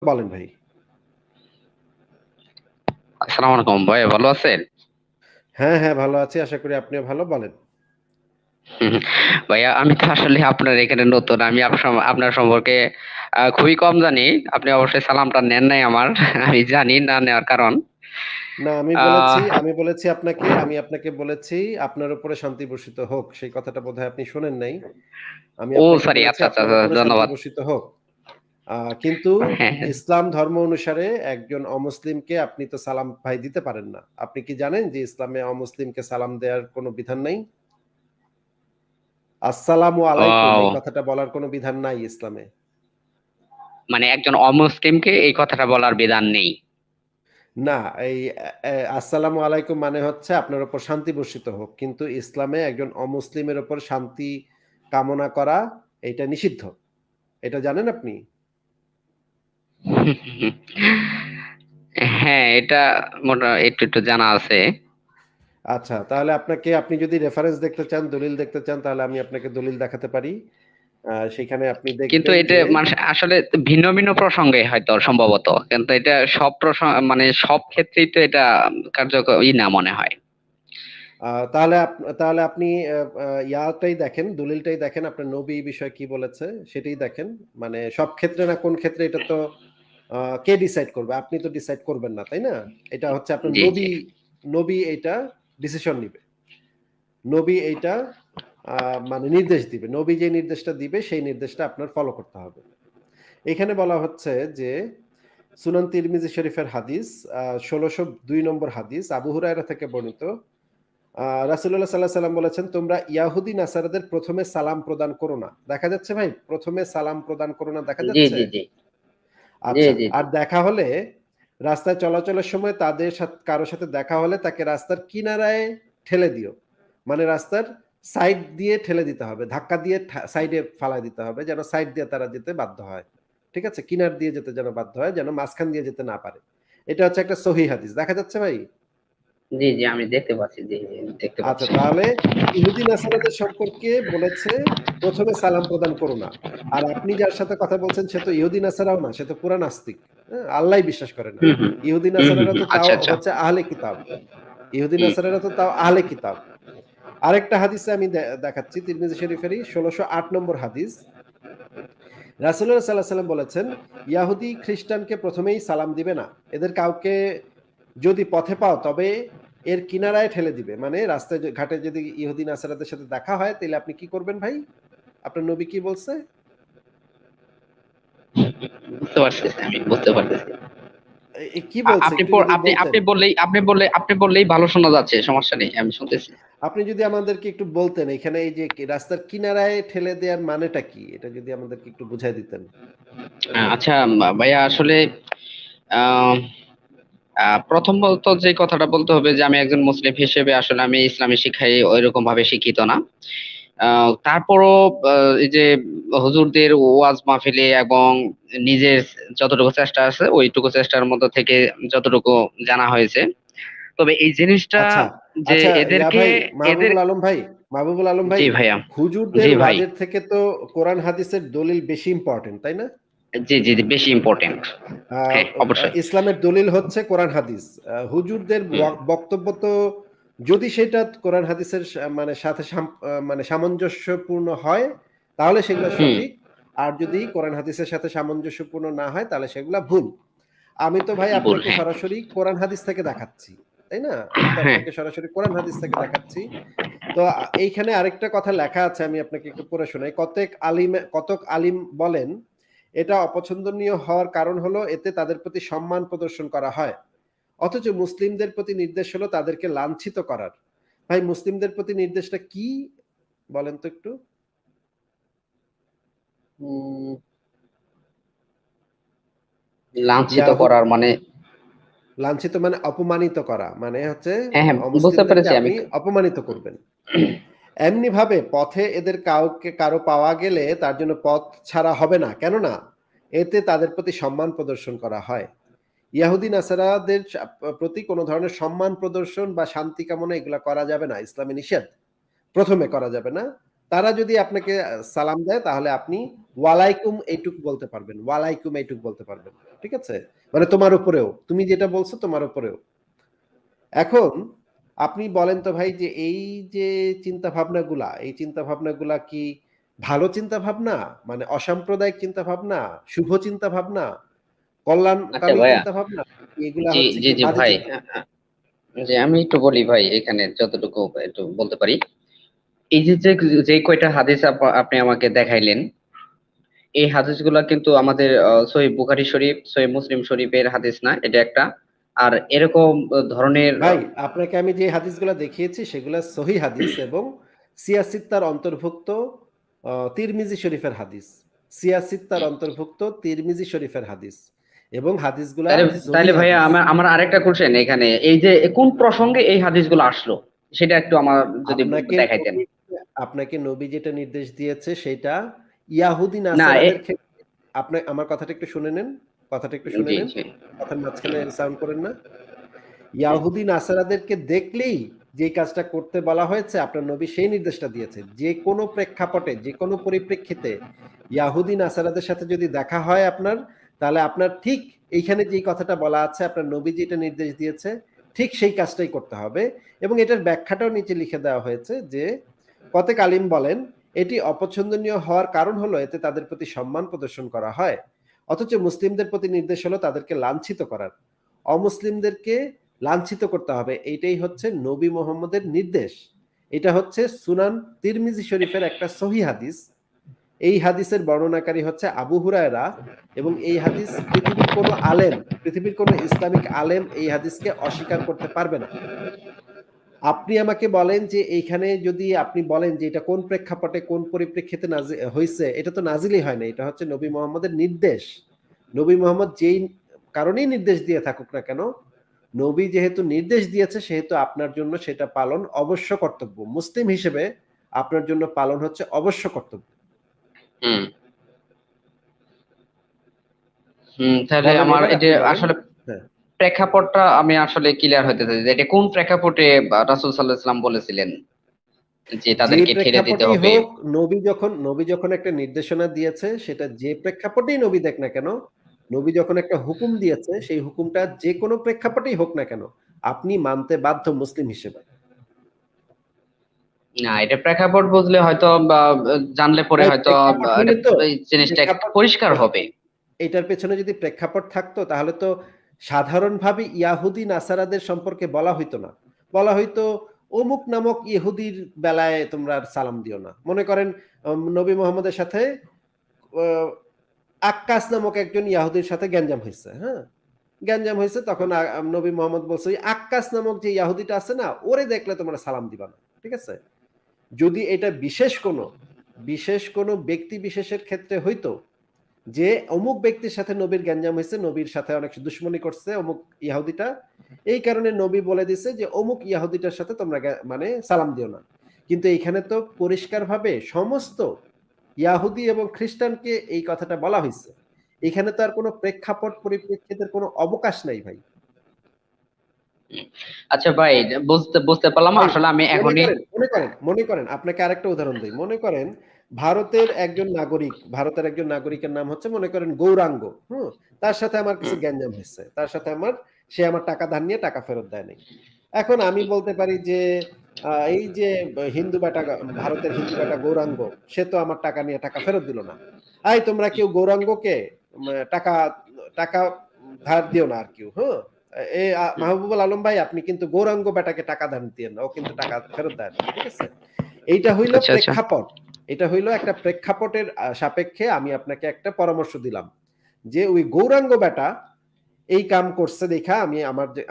বলেন ভাই। আসসালামু আলাইকুম ভাই, ভালো আছেন? হ্যাঁ, হ্যাঁ, ভালো আছি। আশা করি আপনিও ভালো। বলেন। হুম, ভাইয়া আমি তো আসলে আপনার এখানে নতুন। আমি আপনার সম্পর্কে খুবই কম জানি। আপনি অবশ্যই সালামটা নেন নাই আমার। আমি জানি না নেওয়ার কারণ। না আহ আমি আপনাকে বলেছি আপনার উপরে শান্তি বর্ষিত হোক। সেই কথাটা বোধহয় আপনি শোনেন নাই। আমি ও আপনাকে সরি, বলেছি আচ্ছা আচ্ছা আপনার আচ্ছা, উপরে শান্তি ধন্যবাদ। বর্ষিত হোক। কিন্তু হ্যাঁ, হ্যাঁ। ইসলাম ধর্ম অনুসারে একজন অমুসলিমকে আপনি তো সালাম ভাই দিতে পারেন না। আপনি কি জানেন যে ইসলামে অমুসলিমকে সালাম দেওয়ার কোনো বিধান নাই? আসসালামু আলাইকুম এই ও কথাটা বলার কোনো বিধান নাই ইসলামে। মানে একজন অমুসলিমকে এই কথাটা বলার বিধান নেই। না, এই আসসালামু আলাইকুম মানে হচ্ছে আপনার উপর শান্তি বর্ষিত হোক। কিন্তু ইসলামে একজন অমুসলিমের উপর শান্তি কামনা করা এইটা নিষিদ্ধ। এটা জানেন আপনি? হ্যাঁ, এটা একটু একটু জানা আছে। আচ্ছা, তাহলে আপনি যদি রেফারেন্স দেখতে চান, দলিল দেখতে চান তাহলে আমি আপনাকে দলিল দেখাতে পারি। সেখানে আপনি কিন্তু দেখবেন এটা যে মানে আসলে ভিন্ন ভিন্ন প্রসঙ্গে হয়তো সম্ভবত, কিন্তু এটা সব প্রসঙ্গ মানে সব ক্ষেত্রেই তো এটা কার্যকরী না মনে হয়। তাহলে আপনি আ আ ইয়াটাই দেখেন, দলিলটাই দেখেন আপনার নবী এই বিষয়ে কি বলেছে সেটাই দেখেন। মানে সব ক্ষেত্রে না কোন ক্ষেত্রে এটা তো আ কে ডিসাইড করবে? আপনি তো ডিসাইড করবেন না, তাই না? এটা হচ্ছে আপনার জি জি। নবী এইটা ডিসিশন নিবে। নবী এইটা আ মানে নির্দেশ দিবে। নবী যে নির্দেশটা দিবে সেই নির্দেশটা আপনার ফলো করতে হবে। এখানে বলা হচ্ছে যে সুনান তিরমিজি শরীফের হাদিস ১৬০২ নম্বর হাদিস আবু হুরায়রা থেকে বর্ণিত। রাসূলুল্লাহ সাল্লাল্লাহু আলাইহি সাল্লাম বলেছেন, "তোমরা ইয়াহুদী নাসারাদের ১ম এ সালাম প্রদান করো না।" দেখা যাচ্ছে ভাই? ১ম এ সালাম প্রদান করো না দেখা জি যাচ্ছে? জি জি। জি আচ্ছা। জি আর জি। দেখা হলে রাস্তায় চলাচলের সময় তাদের কারো সাথে দেখা হলে তাকে রাস্তার কিনারায় ঠেলে দিও। মানে রাস্তার সাইড দিয়ে ঠেলে দিতে হবে। ধাক্কা দিয়ে সাইডে ফালায় দিতে হবে যেন সাইড দিয়ে তারা যেতে বাধ্য হয়। ঠিক আছে? কিনার দিয়ে যেতে যেন বাধ্য হয়, যেন মাঝখান দিয়ে যেতে না পারে। এটা হচ্ছে একটা সহিহ হাদিস। দেখা যাচ্ছে ভাই? জি, জি, আমি দেখতে পাচ্ছি। জি, জি, দেখতে আচ্ছা, পাচ্ছি। তাহলে ইহুদি নাসারাদের সম্পর্কে বলেছে ১ম এ সালাম প্রদান করো না। আর আপনি যার সাথে কথা বলছেন সে তো ইহুদি নাসারাও না, সে তো পুরা নাস্তিক। হ্যাঁ? আল্লাহই বিশ্বাস করে না। হুম, হুম। ইহুদি হুম, হুম, নাসারারা হুম। তো তাও আচ্ছা, আচ্ছা। হচ্ছে আহলে কিতাব। ইহুদি হুম। নাসারারা তো তাও আহলে কিতাব। আরেকটা হাদিসে আমি দেখাচ্ছি তিরমিজি শরীফেরই ১৬০৮ নম্বর হাদিস। রাসূলুল্লাহ সাল্লাল্লাহু আলাইহি সাল্লাম বলেছেন, "ইয়াহুদি খ্রিস্টানকে ১ম এই সালাম দিবে না। এদের কাউকে যদি পথে পাও তবে এর কিনারায় ঠেলে দিবে।" মানে রাস্তায় ঘাটে যদি ইহুদি নাসারাদের সাথে দেখা হয় তাইলে আপনি কি করবেন ভাই? আপনার নবী কি বলছে? বুঝতে পারতেছি, আমি বুঝতে পারতেছি। কি বলছে আপনি একটু যদি আপনি বলতেন। আপনি বললেই ভালো শোনা যাচ্ছে। সমস্যা নেই। আমি শুনতেছি। আপনি যদি আমাদেরকে একটু বলতেন এখানে এই যে রাস্তার কিনারায় ঠেলে দেওয়ার মানেটা কি? এটা যদি আমাদেরকে একটু বুঝায় দিতেন। আচ্ছা, ভাইয়া আসলে আ প্রথমত যে কথাটা বলতে হবে যে আমি একজন মুসলিম হিসেবে আসলে আমি ইসলামী শিক্ষায় ঐরকম ভাবে শিক্ষিত না। তারপরও আ এই যে হুজুরদের ওয়াজ মাহফিলে এবং নিজের যতটুকু চেষ্টা আছে ওইটুকু চেষ্টার মধ্য থেকে যতটুকু জানা হয়েছে। তবে এই জিনিসটা আচ্ছা, যে আচ্ছা, এদেরকে ভাই এদের মাহবুবুল আলম ভাই, জি ভাইয়া। হুজুরদের জি ভাই। ওয়াজের থেকে তো কোরআন হাদিসের দলিল বেশি ইম্পোর্টেন্ট, তাই না? জি, জি, জি, বেশি ইম্পোর্টেন্ট। আ হ্যাঁ, অবশ্যই। ইসলামের দলিল হচ্ছে কোরআন হাদিস। হুজুরদের হুম, বক্তব্য তো যদি সেটা কোরআন হাদিসের মানে সাথে মানে সামঞ্জস্যপূর্ণ হয়, তাহলে সেগুলা হুম, সঠিক। আর যদি কোরআন হাদিসের সাথে সামঞ্জস্যপূর্ণ না হয়, তাহলে সেগুলা ভুল। আমি তো ভাই ভুল, আপনাকে হ্যাঁ। সরাসরি কোরআন হাদিস থেকে দেখাচ্ছি। তাই না? আমি তো হ্যাঁ, আপনাকে সরাসরি কোরআন হাদিস থেকে দেখাচ্ছি। তো এইখানে আরেকটা কথা লেখা আছে আমি আপনাকে একটু পড়ে শোনাই। কতক আলিম বলেন, এটা অপছন্দনীয় হওয়ার কারণ হলো এতে তাদের প্রতি সম্মান প্রদর্শন করা হয়। অথচ মুসলিমদের প্রতি নির্দেশ হলো তাদেরকে লাঞ্ছিত করার। ভাই মুসলিমদের প্রতি নির্দেশটা কি বলেন তো একটু? উম লাঞ্ছিত ইয়াহুদ করার মানে লাঞ্ছিত মানে অপমানিত করা। মানে হচ্ছে হ্যাঁ, হ্যাঁ, বুঝতে অমুসলিমদেরকে পেরেছি আমি। আপনি অপমানিত করবেন। এমনিভাবে পথে এদের কারো পাওয়া গেলে তার জন্য পথ ছাড়া হবে না। কেননা এতে তাদের প্রতি সম্মান প্রদর্শন করা হয়। ইয়াহুদি নাসারাদের প্রতি কোন ধরনের সম্মান প্রদর্শন বা শান্তি কামনা এগুলা করা যাবে না। ইসলামে নিষেধ। ১ম এ করা যাবে না। তারা যদি আপনাকে সালাম দেয় তাহলে আপনি ওয়ালাইকুম এইটুকু বলতে পারবেন। ওয়ালাইকুম এইটুকু বলতে পারবেন। ঠিক আছে? মানে তোমার উপরেও। তুমি যেটা বলছো তোমার উপরেও। এখন আপনি বলেন তো ভাই যে এই যে চিন্তা ভাবনাগুলা, এই চিন্তা ভাবনাগুলা কি ভালো চিন্তা ভাবনা? মানে অসাম্প্রদায়িক চিন্তা ভাবনা, শুভ চিন্তা ভাবনা, আচ্ছা কল্যাণকামী ভাইয়া, চিন্তা ভাবনা? এগুলা জি হচ্ছে জি কি জি বাজে ভাই, চিন্তা ভাবনা? যে আমি একটু বলি ভাই, এখানে যতটুকু একটু বলতে পারি। এই যে যে যে কয়টা হাদিস আপনি আমাকে দেখাইলেন, এই হাদিসগুলা কিন্তু আমাদের সহিহ বুখারী শরীফ, সহিহ মুসলিম শরীফের হাদিস না, এটা একটা। আর এরকম ধরনের ভাই আপনাকে আমি যে হাদিসগুলা দেখিয়েছি সেগুলা সহিহ হাদিস এবং সিয়াসিত্তার অন্তর্ভুক্ত তিরমিজি শরীফের হাদিস। সিয়াসিত্তার অন্তর্ভুক্ত তিরমিজি শরীফের হাদিস এবং হাদিসগুলা তাহলে তাহলে সহিহ ভাইয়া, হাদিস। আমার আমার আরেকটা কোশ্চেন এখানে, এই যে কোন প্রসঙ্গে এই হাদিসগুলো আসলো সেটা একটু আমার যদি আপনাকে দেখাইতেন। নবী আপনাকে নবী যেটা নির্দেশ দিয়েছে সেটা ইয়াহুদি না নাসারাদের ক্ষেত্রে আপনি আমার কথাটা একটু শুনে নেন। কথাটা একটু শুনে জি নেন। জি। কথার মাঝখানে সাউন্ড করেন না। ইয়াহুদি নাসারাদেরকে দেখলেই যে কাজটা করতে বলা হয়েছে আপনার নবী সেই নির্দেশটা দিয়েছে। যে কোনো প্রেক্ষাপটে, যে কোনো পরিপ্রেক্ষিতে ইয়াহুদি নাসারাদের সাথে যদি দেখা হয় আপনার, তাহলে আপনার ঠিক এইখানে যেই কথাটা বলা আছে আপনার নবী যেটা নির্দেশ দিয়েছে, ঠিক সেই কাজটাই করতে হবে। এবং এটার ব্যাখ্যাটাও নিচে লিখে দেওয়া হয়েছে যে, কতেক আলিম বলেন, এটি অপছন্দনীয় হওয়ার কারণ হলো এতে তাদের প্রতি সম্মান প্রদর্শন করা হয়। অথচ মুসলিমদের প্রতি নির্দেশ হলো তাদেরকে লাঞ্ছিত করার। অমুসলিমদেরকে লাঞ্ছিত করতে হবে। এইটাই হচ্ছে নবী মোহাম্মদের নির্দেশ। এটা হচ্ছে সুনান তিরমিজি শরীফের একটা সহিহ হাদিস। এই হাদিসের বর্ণনাকারী হচ্ছে আবু হুরায়রা এবং এই হাদিস পৃথিবীর কোনো ইসলামিক আলেম এই হাদিসকে অস্বীকার করতে পারবে না। আপনি আমাকে বলেন যে এইখানে যদি আপনি বলেন যে এটা কোন প্রেক্ষাপটে কোন পরিপ্রেক্ষিতে হইছে, এটা তো নাজিলই হয় না। এটা হচ্ছে নবী মোহাম্মদের নির্দেশ। নবী মোহাম্মদ যেই কারণেই নির্দেশ দিয়ে থাকুক না কেন, নবী যেহেতু নির্দেশ দিয়েছে সেহেতু আপনার জন্য সেটা পালন অবশ্য কর্তব্য। মুসলিম হিসেবে আপনার জন্য পালন হচ্ছে অবশ্য কর্তব্য। হুম হুম। তাহলে বলেন আমার এবার এটা আপনি বলেন। আসলে হ্যাঁ। প্রেক্ষাপটটা আমি আসলে ক্লিয়ার হইতে চাই, যে এটা কোন প্রেক্ষাপটে রাসূল সাল্লাল্লাহু আলাইহি ওয়াসাল্লাম বলেছিলেন যে যে তাদেরকে ছেড়ে দিতে প্রেক্ষাপটেই হবে। হোক, নবী যখন একটা নির্দেশনা দিয়েছে সেটা যে প্রেক্ষাপটেই নবী দেখ না কেন, নবী যখন একটা হুকুম দিয়েছে সেই হুকুমটা যে কোনো প্রেক্ষাপটেই হোক না কেন, আপনি মানতে বাধ্য মুসলিম হিসেবে। না, এটা প্রেক্ষাপট বুঝলে হয়তো বা জানলে পরে ভাই হয়তো প্রেক্ষাপট এটা হইলে তো এই জিনিসটা একটু প্রেক্ষাপট পরিষ্কার প্রে- হবে। এটার পেছনে যদি প্রেক্ষাপট থাকতো তাহলে তো সাধারণভাবে ইয়াহুদি নাসারাদের সম্পর্কে বলা হইতো না। বলা হইতো অমুক নামক ইহুদির বেলায় তোমরা আর সালাম দিও না। মনে করেন নবী মোহাম্মদের সাথে আহ, আক্কাস নামক একজন ইয়াহুদির সাথে গ্যাঞ্জাম হয়েছে। হ্যাঁ, গ্যাঞ্জাম হয়েছে তখন নবী মোহাম্মদ বলছে ওই আক্কাস নামক যে ইয়াহুদিটা আছে না ওরে দেখলে তোমরা সালাম দিবা না। ঠিক আছে? যদি এটা বিশেষ কোনো ব্যক্তি বিশেষের ক্ষেত্রে হইতো যে অমুক ব্যক্তির সাথে নবীর গ্যাঞ্জাম হয়েছে, নবীর সাথে অনেক দুশ্মনী করছে অমুক ইয়াহুদিটা, এই কারণে নবী বলে দিছে যে অমুক ইয়াহুদিটার সাথে তোমরা মানে সালাম দিও না। কিন্তু এখানে তো পরিষ্কারভাবে সমস্ত ইয়াহুদি এবং খ্রিস্টানকে এই কথাটা বলা হয়েছে। এখানে তো আর কোনো প্রেক্ষাপট পরিপ্রেক্ষিতের কোনো অবকাশ নাই ভাই। হুম। আচ্ছা ভাই, বুঝতে বুঝতে পারলাম, ভাই আসলে আমি মনে এখনই। করেন মনে করেন মনে করেন আপনাকে আরেকটা উদাহরণ দিই। মনে করেন ভারতের একজন নাগরিকের নাম হচ্ছে মনে করেন গৌরাঙ্গ। হুম, তার সাথে আমার কিছু হুম, গ্যাঞ্জাম হয়েছে, সে আমার টাকা ধার নিয়ে টাকা ফেরত দেয় নাই। এখন আমি হুম, বলতে পারি যে এই যে হিন্দু বেটা, ভারতের হিন্দু বেটা গৌরাঙ্গ, সে তো আমার টাকা নিয়ে টাকা ফেরত দিল না। তোমরা কেউ গৌরাঙ্গকে টাকা টাকা ধার দিও না আর কেউ। হ্যাঁ, হুম। মাহবুবুল আলম ভাই আপনি কিন্তু গৌরাঙ্গ বেটাকে টাকা ধার দিয়েন না, ও কিন্তু টাকা ফেরত দেয় না। ঠিক আছে? এইটা হইল আচ্ছা আচ্ছা। প্রেক্ষাপট। এটা হইল একটা প্রেক্ষাপটের সাপেক্ষে আমি আপনাকে একটা পরামর্শ দিলাম যে ওই গৌরাঙ্গ বেটা এই কাম করছে দেখা আমি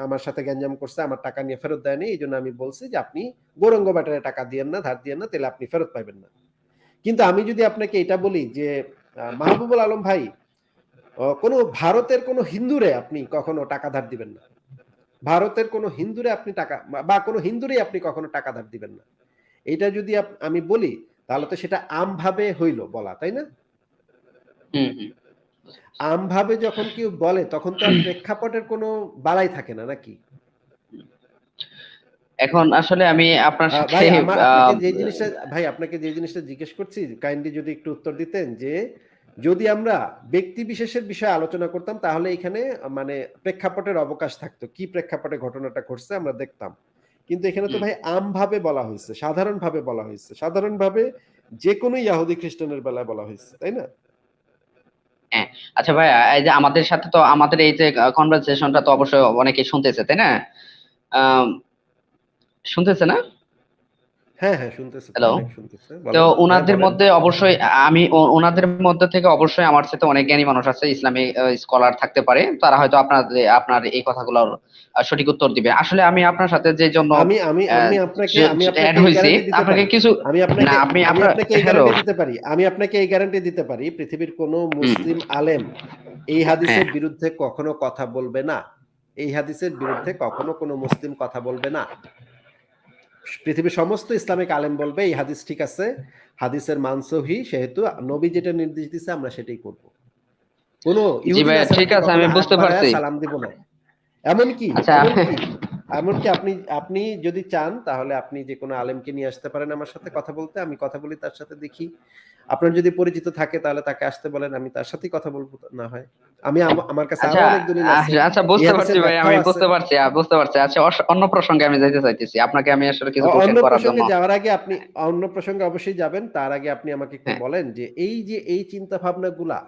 আমার সাথে গ্যাঞ্জাম করছে, আমার টাকা নিয়ে ফেরত দেয়নি, এই জন্য আমি বলছি যে আপনি গৌরাঙ্গ বেটারে টাকা দিয়েন না, ধার দিয়েন না, তাহলে আপনি ফেরত পাইবেন না। কিন্তু আমি যদি আপনাকে এটা বলি যে মাহবুবুল আলম ভাই, ভারতের কোনো হিন্দুরে আপনি কখনো টাকা ধার দিবেন না। ভারতের কোনো হিন্দুরে আপনি টাকা বা কোনো হিন্দুরে আপনি কখনো টাকা ধার দিবেন না। এটা যদি আমি বলি তাহলে তো সেটা আমভাবে হইল বলা, তাই না? হুম হুম। আমভাবে যখন কেউ বলে তখন তো আর প্রেক্ষাপটের কোনো বালাই থাকে না নাকি? এখন আসলে আমি আপনার সাথে ভাই আপনাকে আহ, যে জিনিসটা আপনাকে যে জিনিসটা জিজ্ঞেস করছি, কাইন্ডলি যদি একটু উত্তর দিতেন যে যদি আমরা ব্যক্তি বিশেষের বিষয়ে আলোচনা করতাম তাহলে এখানে মানে প্রেক্ষাপটের অবকাশ থাকতো, কি প্রেক্ষাপটে ঘটনাটা ঘটছে আমরা দেখতাম। কিন্তু এখানে তো হুম, ভাই আমভাবে বলা হয়েছে, সাধারণভাবে বলা হয়েছে, সাধারণভাবে যে কোনো ইয়াহুদি খ্রিস্টানের বেলায় বলা হয়েছে, তাই না? হ্যাঁ। আচ্ছা ভাই, এই যে আমাদের সাথে তো আমাদের এই যে কনভারসেশনটা তো অবশ্যই অনেকে শুনতেছে, তাই না? আহ শুনতেছে না? হ্যাঁ হ্যাঁ, শুনতেছে তো, হ্যালো। অনেক শুনতেছে, তো বলেন। হ্যাঁ ওনাদের বলেন। মধ্যে অবশ্যই আমি ওনাদের মধ্যে থেকে অবশ্যই আমার সাথে অনেক জ্ঞানী মানুষ আছে, ইসলামী স্কলার থাকতে পারে, তারা হয়তো আপনার এই কথাগুলোর সঠিক উত্তর দিবে। আসলে আমি আপনার সাথে যে জন্য আমি আমি আমি অ্যাড আপনাকে এই হয়েছি গ্যারান্টি দিতে আপনাকে পারি। কিছু, আমি না আপনাকে আপনি আমি আপনার, আপনাকে এই হ্যালো। গ্যারান্টি দিতে পারি। আমি আপনাকে এই গ্যারান্টি দিতে পারি, পৃথিবীর কোনো হুম। মুসলিম আলেম এই হ্যাঁ। হাদিসের বিরুদ্ধে কখনো কথা বলবে না। এই হাদিসের বিরুদ্ধে কখনো কোনো মুসলিম কথা বলবে না। পৃথিবীর সমস্ত ইসলামিক আলেম বলবে এই হাদিস ঠিক আছে, হাদিসের মান সহি, সেহেতু নবী যেটা নির্দেশ দিছে আমরা সেটাই করব। কোনো জি ইহুদি ভাই, ঠিক নাসারাকে আছে, কখনো আমি হাত বুঝতে বাড়ায়া পারছি। সালাম দিব না। এমনকি আচ্ছা। এমনকি এমনকি আপনি আপনি যদি চান তাহলে আপনি যে কোনো আলেমকে নিয়ে আসতে পারেন আমার সাথে কথা বলতে, আমি কথা বলি তার সাথে, দেখি। আপনার যদি পরিচিত থাকে তাহলে তাকে আসতে বলেন, আমি তার সাথেই কথা বলবো। না হয় আমি আমার কাছে আচ্ছা। আরো অনেক দলিল আছে, আচ্ছা, এই বুঝতে পারছি হাদিসের ভাই, আমি ব্যাখ্যাও আছে। বুঝতে পারছি, বুঝতে পারছি। আচ্ছা, অন্য প্রসঙ্গে আমি যাইতে চাইতেছি, আপনাকে আমি আসলে কিছু অন্য কোশ্চেন করার জন্য। প্রসঙ্গে যাওয়ার আগে আপনি অন্য প্রসঙ্গে অবশ্যই যাবেন, তার আগে আপনি আমাকে একটু হ্যাঁ। বলেন যে এই চিন্তা ভাবনাগুলা,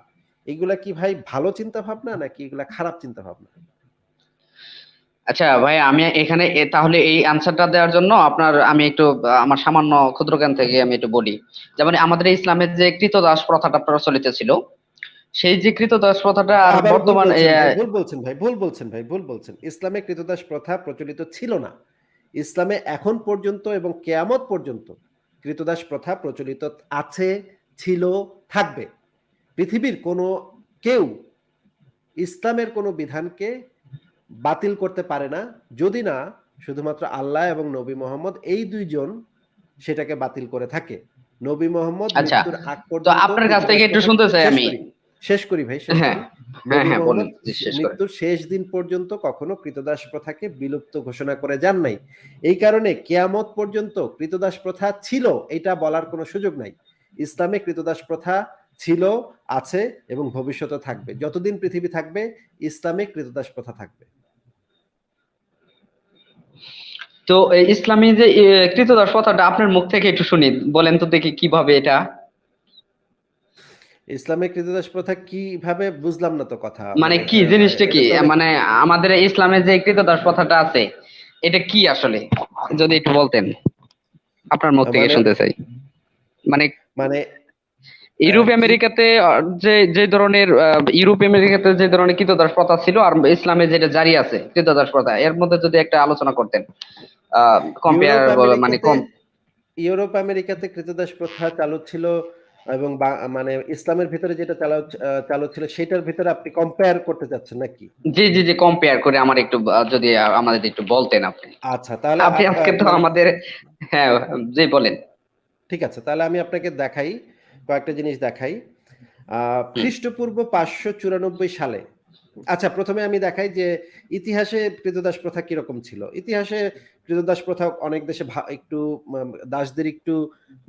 এগুলা কি ভাই ভালো চিন্তা ভাবনা নাকি এগুলা খারাপ চিন্তা ভাবনা? আচ্ছা ভাই, আমি এখানে তাহলে এই আনসারটা দেওয়ার জন্য আমি একটু আমার সামান্য ক্ষুদ্র জ্ঞান থেকে আমি একটু বলি। যেমন আমাদের এই ইসলামের যে কৃতদাস প্রথাটা প্রচলিত ছিল, সেই যে কৃতদাস প্রথাটা আর আবার ভুল বর্তমান বলছেন ভাই, ভুল বলছেন ভাই, ভুল বলছেন ভাই, ভুল বলছেন। ইসলামে কৃতদাস প্রথা প্রচলিত ছিল না। ইসলামে এখন পর্যন্ত এবং কেয়ামত পর্যন্ত কৃতদাস প্রথা প্রচলিত আছে, ছিল, থাকবে। পৃথিবীর কোনো কেউ ইসলামের কোনো বিধানকে বাতিল করতে পারে না, যদি না শুধুমাত্র আল্লাহ এবং নবী মোহাম্মদ এই দুইজন সেটাকে বাতিল করে থাকে। নবী মোহাম্মদ আচ্ছা, মৃত্যুর আগ তো পর্যন্ত আপনার কাছ থেকে কৃতদাস একটু প্রথা শুনতে চাই শেষ আমি। করি, শেষ করি ভাই, শেষ হ্যাঁ, করি। হ্যাঁ, নবী হ্যাঁ, বলেন, মোহাম্মদ শেষ করে। মৃত্যুর শেষ দিন পর্যন্ত কখনো কৃতদাস প্রথাকে বিলুপ্ত ঘোষণা করে যান নাই। এই কারণে কেয়ামত পর্যন্ত কৃতদাস প্রথা ছিল এটা বলার কোনো সুযোগ নাই। ইসলামে কৃতদাস প্রথা ছিল, আছে এবং ভবিষ্যতে থাকবে। যতদিন পৃথিবী থাকবে ইসলামে কৃতদাস প্রথা থাকবে। তো এই ইসলামী যে কৃতদাস প্রথাটা আপনার মুখ থেকে একটু শুনি, বলেন তো দেখি কিভাবে এটা। ইসলামে কৃতদাস প্রথা কিভাবে, বুঝলাম না তো কথা, মানে মানে কি জিনিসটা কি, এটা তো অনেক। মানে আমাদের এই ইসলামে যে কৃতদাস প্রথাটা আছে, এটা কি আসলে, যদি একটু বলতেন, আপনার মুখ থেকে মানে শুনতে চাই। মানে মানে ইউরোপ কি আমেরিকাতে যে যে ধরনের ইউরোপ আমেরিকাতে যে ধরনের কৃতদাস প্রথা ছিল, আর ইসলামে যেটা জারি আছে কৃতদাস প্রথা, এর মধ্যে যদি একটা আলোচনা করতেন, কম্পেয়ার, ইউরোপ মানে আমেরিকাতে কম। ইউরোপ আমেরিকাতে কৃতদাস প্রথা চালু ছিল এবং মানে ইসলামের ভিতরে যেটা চালু ছিল সেটার ভিতরে আপনি কম্পেয়ার করতে চাচ্ছেন নাকি? জি, জি, জি, কম্পেয়ার করে আমার একটু যদি আমাদের একটু বলতেন আপনি। আচ্ছা তাহলে আপনি আজকে তো মানে আমাদের, হ্যাঁ, জি বলেন। ঠিক আছে, তাহলে আমি আপনাকে দেখাই, কয়েকটা জিনিস দেখাই। হুম, খ্রিস্টপূর্ব 594 সালে, আচ্ছা প্রথমে আমি দেখাই যে ইতিহাসে কৃতদাস প্রথা কিরকম ছিল। ইতিহাসে কৃতদাস প্রথা অনেক দেশে একটু দাসদের একটু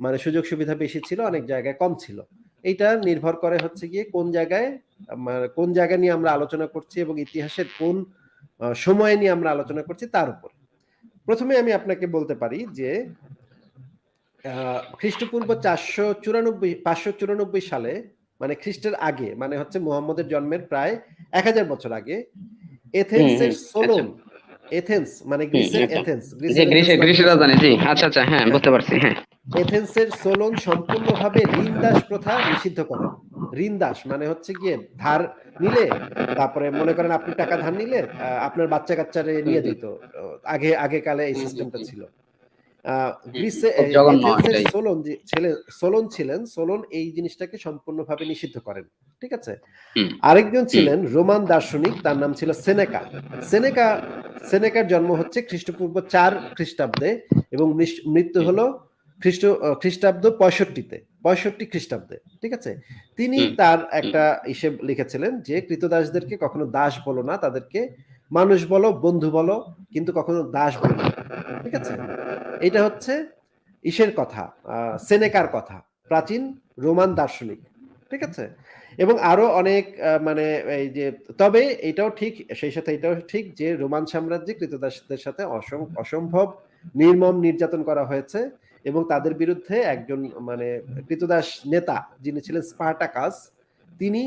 মানে সুযোগ সুবিধা বেশি ছিল, অনেক জায়গায় কম ছিল। এইটা নির্ভর করে হচ্ছে গিয়ে কোন জায়গায়, কোন জায়গা নিয়ে আমরা আলোচনা করছি এবং ইতিহাসের কোন সময় নিয়ে আমরা আলোচনা করছি তার উপর। প্রথমে আমি আপনাকে বলতে পারি যে খ্রিস্টপূর্ব 594 সালে, মানে খ্রিস্টের আগে, মানে হচ্ছে মুহাম্মদের জন্মের প্রায় 1000 বছর আগে, হুম, এথেন্সের হুম। আচ্ছা। সোলন, এথেন্স মানে হুম, গ্রিসের আচ্ছা। এথেন্স, যে গ্রিসের এথেন্স গ্রিসের নাম গ্রিসের শুনছেন? রাজধানী, জি, আচ্ছা, আচ্ছা, হ্যাঁ, হ্যাঁ, বুঝতে পারছি, হ্যাঁ। এথেন্সের সোলন সম্পূর্ণভাবে ঋণ দাস প্রথা নিষিদ্ধ করেন। ঋণ দাস মানে হচ্ছে গিয়ে ধার নিলে, তারপরে মনে করেন আপনি টাকা ধার নিলে আপনার বাচ্চা কাচ্চারে হুম, নিয়ে হুম, দিত। আগে কালে এই হুম, হুম, সিস্টেমটা হুম, ছিল। হুম, হুম। গ্রিসে খুব জঘন্য এথেন্সের এটাই। সোলন ছিলেন, সোলন এই জিনিসটাকে সম্পূর্ণভাবে নিষিদ্ধ করেন। ঠিক আছে। হুম, আরেকজন হুম, ছিলেন রোমান দার্শনিক, তার নাম ছিল সেনেকা। সেনেকা সেনেকার জন্ম হচ্ছে খ্রিস্টপূর্ব 4 খ্রিস্টাব্দে এবং মৃত্যু হুম, হলো খ্রিস্টাব্দ 65 খ্রিস্টাব্দে। ঠিক আছে। তিনি হুম, তার হুম, একটা হিসেব লিখেছিলেন যে কৃতদাসদেরকে কখনো দাস বলো না, তাদেরকে মানুষ বলো, বন্ধু বলো, কিন্তু কখনো দাস বলো না। ঠিক আছে? এটা হচ্ছে ইসের কথা, সেনেকার কথা, প্রাচীন রোমান দার্শনিক। ঠিক আছে? এবং আরো অনেক মানে এই যে, তবে এটাও ঠিক, সেই সাথে এটাও ঠিক যে রোমান সাম্রাজ্যে ক্রীতদাসদের সাথে অসম্ভব নির্মম নির্যাতন করা হয়েছে এবং তাদের বিরুদ্ধে একজন মানে ক্রীতদাস নেতা যিনি ছিলেন স্পার্টাকাস, তিনি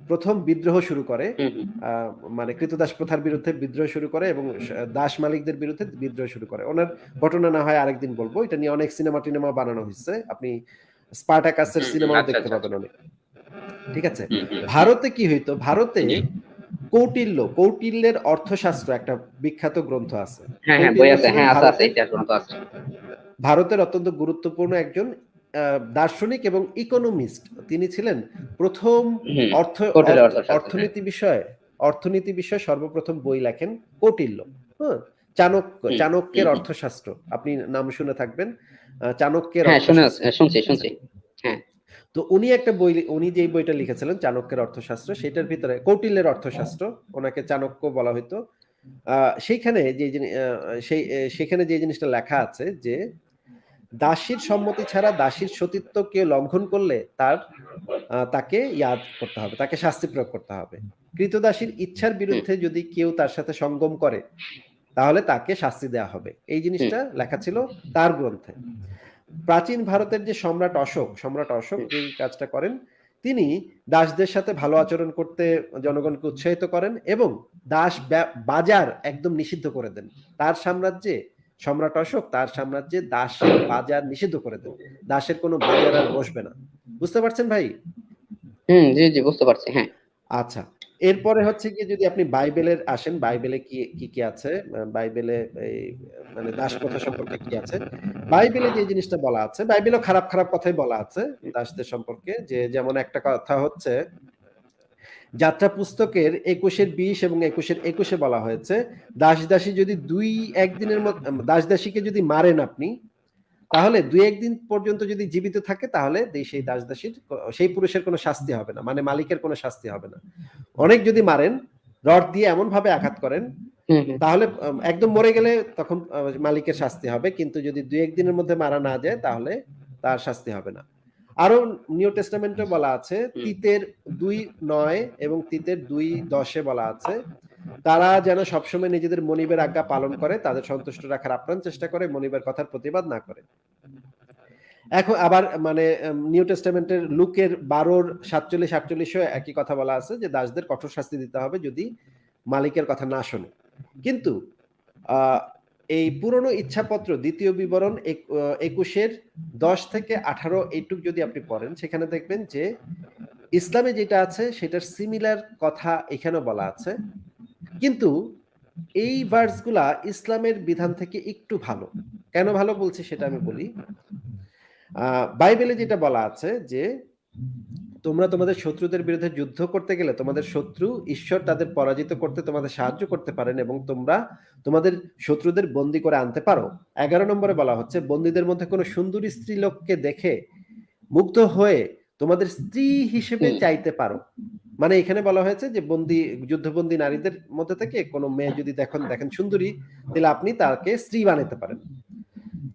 প্রথম বিদ্রোহ শুরু করে, হুম হুম মানে ক্রীতদাস প্রথার বিরুদ্ধে বিদ্রোহ শুরু করে এবং দাস মালিকদের বিরুদ্ধে বিদ্রোহ শুরু করে। ওনার ঘটনা না হয় আরেকদিন বলবো, এটা নিয়ে অনেক সিনেমা টিনেমা বানানো হয়েছে, আপনি স্পার্টাকাসের সিনেমাও আচ্ছা দেখতে আচ্ছা পাবেন আচ্ছা অনেক। ঠিক আছে? হুম হুম ভারতে কি হইতো, ভারতে জি কৌটিল্যের অর্থশাস্ত্র একটা বিখ্যাত গ্রন্থ আছে। হ্যাঁ হ্যাঁ বই কৌটিল্য আছে, ছিলেন হ্যাঁ আছে আছে, ভারতের ইতিহাস গ্রন্থ আছে। অত্যন্ত গুরুত্বপূর্ণ একজন দার্শনিক এবং ইকোনমিস্ট। তিনি ছিলেন প্রথম হুম, অর্থ কৌটিল্য অর্থ অর্থশাস্ত্র, হ্যাঁ। অর্থনীতি বিষয়ে সর্বপ্রথম বই লেখেন কৌটিল্য। হ্যাঁ? চাণক্যের হুম হুম অর্থশাস্ত্র। আপনি নাম শুনে থাকবেন। চাণক্যের হ্যাঁ অর্থশাস্ত্র। শুনছি ঠিক আছে? শুনছি। হ্যাঁ। তো উনি যেই বইটা লিখেছিলেন চাণক্যের অর্থশাস্ত্র, সেটার ভিতরে কৌটিল্যের অর্থশাস্ত্র, ওনাকে চাণক্য বলা হইতো। সেইখানে যে সেখানে যে জিনিসটা লেখা আছে যে দাসীর সম্মতি ছাড়া দাসীর সতীত্ব কেউ লঙ্ঘন করলে তাকে ইয়াদ করতে হবে, তাকে শাস্তি প্রয়োগ করতে হবে। কৃতদাসীর ইচ্ছার হুম বিরুদ্ধে যদি কেউ তার সাথে সঙ্গম করে তাহলে তাকে শাস্তি দেওয়া হবে। এই হুম জিনিসটা লেখা ছিল তার গ্রন্থে। প্রাচীন ভারতের যে সম্রাট অশোক হুম যেই কাজটা করেন, তিনি দাসদের সাথে ভালো আচরণ করতে জনগণকে উৎসাহিত করেন এবং বাজার একদম নিষিদ্ধ করে দেন। তার সাম্রাজ্যে সম্রাট অশোক তার সাম্রাজ্যে দাসের বাজার নিষিদ্ধ করে দেন। দাসের কোনো বাজার আর বসবে না। বুঝতে পারছেন ভাই? জি জি বুঝতে পারছি, হ্যাঁ। আচ্ছা। এরপরে হচ্ছে গিয়ে যদি আপনি বাইবেলের আসেন, বাইবেলে কি আছে? বাইবেলে এই মানে দাসপ্রথা সম্পর্কে কি আছে? বাইবেলে যে জিনিসটা বলা আছে, বাইবেলেও খারাপ কথাই বলা আছে দাসদের সম্পর্কে। যে যেমন একটা কথা হচ্ছে, যাত্রা পুস্তকের ২১-এর ২০ এবং ২১-এর ২১-এ বলা হয়েছে, দাস-দাসী যদি ২-১ দিনের দাস-দাসীকে যদি মারেন আপনি, তাহলে ২-১ দিন পর্যন্ত যদি জীবিত থাকে তাহলে সেই দাস-দাসীর সেই পুরুষের কোনো শাস্তি হবে না। মানে মালিকের কোনো শাস্তি হবে না। অনেক যদি মারেন, রড দিয়ে এমনভাবে আঘাত করেন, হুম হুম তাহলে একদম মরে গেলে তখন মালিকের শাস্তি হবে। কিন্তু যদি ২-১ দিনের মধ্যে মারা না যায় তাহলে তার শাস্তি হবে না। আরো নিউ টেস্টামেন্টে বলা আছে, হুম তিতের ২:৯ এবং তিতের ২:১০ বলা আছে, তারা যেন সবসময় নিজেদের মনিবের আজ্ঞা পালন করে, তাদের সন্তুষ্ট রাখার আপ্রাণ চেষ্টা করে, মনিবের কথার প্রতিবাদ না করে। এখন আবার মানে নিউ টেস্টামেন্টের লুকের ১২-র ৪৭-৪৮ একই কথা বলা আছে যে দাসদের কঠোর শাস্তি দিতে হবে যদি মালিকের কথা না শোনে। কিন্তু আ এই পুরনো ইচ্ছাপত্র ২য় বিবরণ ২১-এর ১০ থেকে ১৮ এইটুক যদি আপনি পড়েন, সেখানে দেখবেন যে ইসলামে যেটা আছে সেটার সিমিলার কথা এখানেও বলা আছে। কিন্তু এই ভার্স গুলা ইসলামের বিধান থেকে একটু ভালো। কেন ভালো বলছি সেটা আমি বলি। বাইবেলে যেটা বলা আছে যে, তোমরা তোমাদের শত্রুদের বিরুদ্ধে যুদ্ধ করতে গেলে তোমাদের শত্রু ঈশ্বর তাদের পরাজিত করতে তোমাদের সাহায্য করতে পারেন এবং তোমরা তোমাদের শত্রুদের বন্দী করে আনতে পারো। ১১ নম্বরে বলা হচ্ছে, বন্দীদের মধ্যে কোনো সুন্দরী স্ত্রীলোককে দেখে মুগ্ধ হয়ে তোমাদের স্ত্রী হিসেবে হুম চাইতে পারো। মানে এখানে বলা হয়েছে যে যুদ্ধবন্দী নারীদের মধ্যে থেকে কোনো মেয়ে যদি দেখেন সুন্দরী, তাহলে আপনি তাকে স্ত্রী বানাতে পারেন।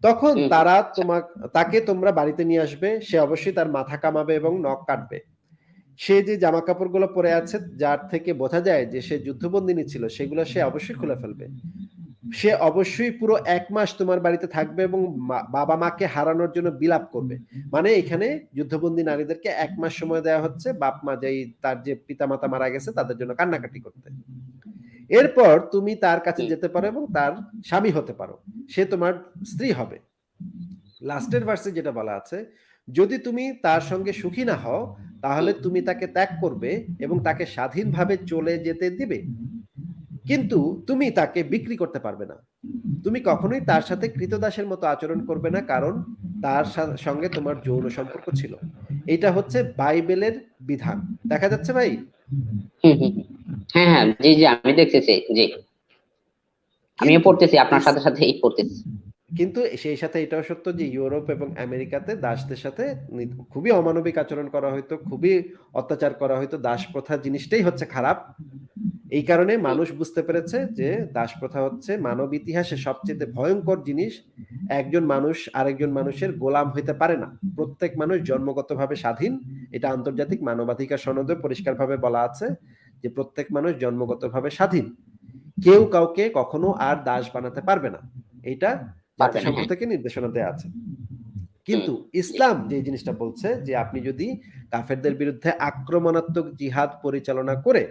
তখন হুম হুম, আচ্ছা। তাকে তোমরা বাড়িতে নিয়ে আসবে। সে অবশ্যই তার মাথা কামাবে এবং নখ কাটবে। সে যে জামাকাপড়গুলো পরে আছে যার থেকে বোঝা যায় যে সে যুদ্ধবন্দিনী ছিল, সেগুলো সে অবশ্যই খুলে ফেলবে। সে অবশ্যই পুরো ১ মাস তোমার বাড়িতে থাকবে এবং বাবা-মাকে হারানোর জন্য বিলাপ করবে। মানে এখানে যুদ্ধবন্দী নারীদেরকে ১ মাস সময় দেয়া হচ্ছে বাপ-মা তার যে পিতামাতা মারা গেছে তাদের জন্য কান্নাকাটি করতে। এরপর তুমি তার কাছে হুম যেতে পারো এবং তার স্বামী হতে পারো। সে তোমার স্ত্রী হবে। লাস্টের ভার্সে যেটা বলা আছে, যদি তুমি তার সঙ্গে সুখী না হও, তাহলে হুম তুমি তাকে ত্যাগ করবে এবং তাকে স্বাধীনভাবে চলে যেতে দিবে। কিন্তু তুমি তাকে বিক্রি করতে পারবে না। তুমি কখনোই তার সাথে ক্রীতদাসের মতো আচরণ করবে না, কারণ তার সঙ্গে তোমার যৌন সম্পর্ক ছিল। এটা হচ্ছে বাইবেলের বিধান। দেখা যাচ্ছে ভাই? হুম হুম হুম। হ্যাঁ হ্যাঁ জি জি আমি দেখতেছি, জি আমিও কিন্তু পড়তেছি আপনার ইস সাথে সাথে এই পড়তেছি। কিন্তু সেই সাথে এটাও সত্য যে ইউরোপ এবং আমেরিকাতে দাসদের সাথে খুবই অমানবিক আচরণ করা হইতো, খুবই অত্যাচার করা হইতো। দাস প্রথা জিনিসটাই হচ্ছে খারাপ। এই কারণে মানুষ বুঝতে পেরেছে যে দাস প্রথা হচ্ছে মানব ইতিহাসে সবচেয়ে ভয়ঙ্কর জিনিস। একজন মানুষ আরেকজন মানুষের গোলাম হইতে পারে না। প্রত্যেক মানুষ জন্মগতভাবে স্বাধীন। এটা আন্তর্জাতিক মানবাধিকার সনদে পরিষ্কারভাবে বলা আছে যে প্রত্যেক মানুষ জন্মগতভাবে স্বাধীন। কেউ কাউকে কখনো আর দাস বানাতে পারবে না। এটা পারবে না, জাতিসংঘ হ্যাঁ। থেকে নির্দেশনা দেয়া আছে। হুম, কিন্তু জি। ইসলাম যে জিনিসটা বলছে যে আপনি যদি কাফেরদের বিরুদ্ধে আক্রমণাত্মক জিহাদ পরিচালনা করে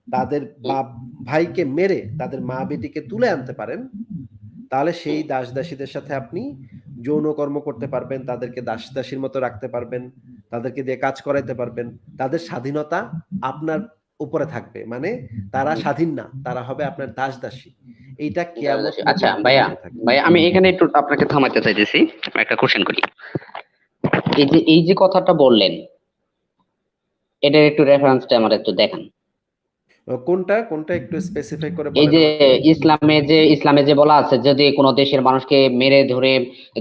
তাদের হুম, বাপ ভাইকে মেরে তাদের মা বেটিকে তুলে আনতে পারেন, তাহলে সেই হুম, দাস দাসীদের সাথে আপনি যৌন কর্ম করতে পারবেন, তাদেরকে দাস দাসীর মতো রাখতে পারবেন, তাদেরকে দিয়ে কাজ করাইতে পারবেন। তাদের স্বাধীনতা আপনার উপরে থাকবে। মানে তারা হুম। স্বাধীন না, তারা হবে আপনার দাস দাসী। এইটা কিয়ামত আচ্ছা পর্যন্ত ভাইয়া, চলতে থাকবে। ভাইয়া আমি এখানে একটু আপনাকে থামাতে চাইতেছি, একটা কোশ্চেন করি। এই যে কথাটা বললেন, এটার একটু রেফারেন্সটা আমার একটু দেখান। কোনটা কোনটা একটু স্পেসিফাই করে এই বলেন যে আমাকে। ইসলামে যে বলা আছে, যদি কোনো দেশের মানুষকে মেরে ধরে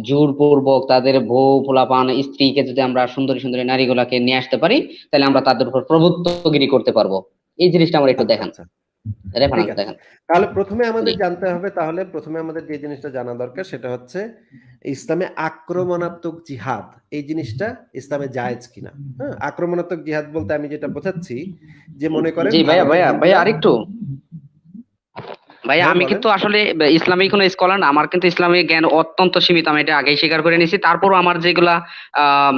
জোরপূর্বক তাদের বউ পোলাপান স্ত্রীকে যদি আমরা সুন্দরী সুন্দরী নারীগুলাকে নিয়ে আসতে পারি, তাহলে আমরা তাদের উপর প্রভুত্বগিরি করতে পারবো। এই জিনিসটা আমার একটু আচ্ছা দেখান, আচ্ছা, ঠিক রেফারেন্স আছে। দেখান। তাহলে প্রথমে জি। আমাদের জানতে হবে, তাহলে প্রথমে আমাদের যে জিনিসটা জানা দরকার সেটা হচ্ছে ইসলামে আক্রমণাত্মক জিহাদ এই জিনিসটা ইসলামে জায়েজ কিনা। হ্যাঁ, আক্রমণাত্মক জিহাদ বলতে আমি যেটা বোঝাচ্ছি যে মনে করেন জি ভাইয়া, ভারতের ভাইয়া ভাইয়া হিন্দুরা। আরেকটু। ভাইয়া হ্যাঁ আমি বলেন। কিন্তু আসলে ইসলামিক কোনো স্কলার না, আমার কিন্তু ইসলামিক জ্ঞান অত্যন্ত সীমিত, আমি এটা আগেই স্বীকার করে নিয়েছি। তারপরও আমার যেগুলা আম,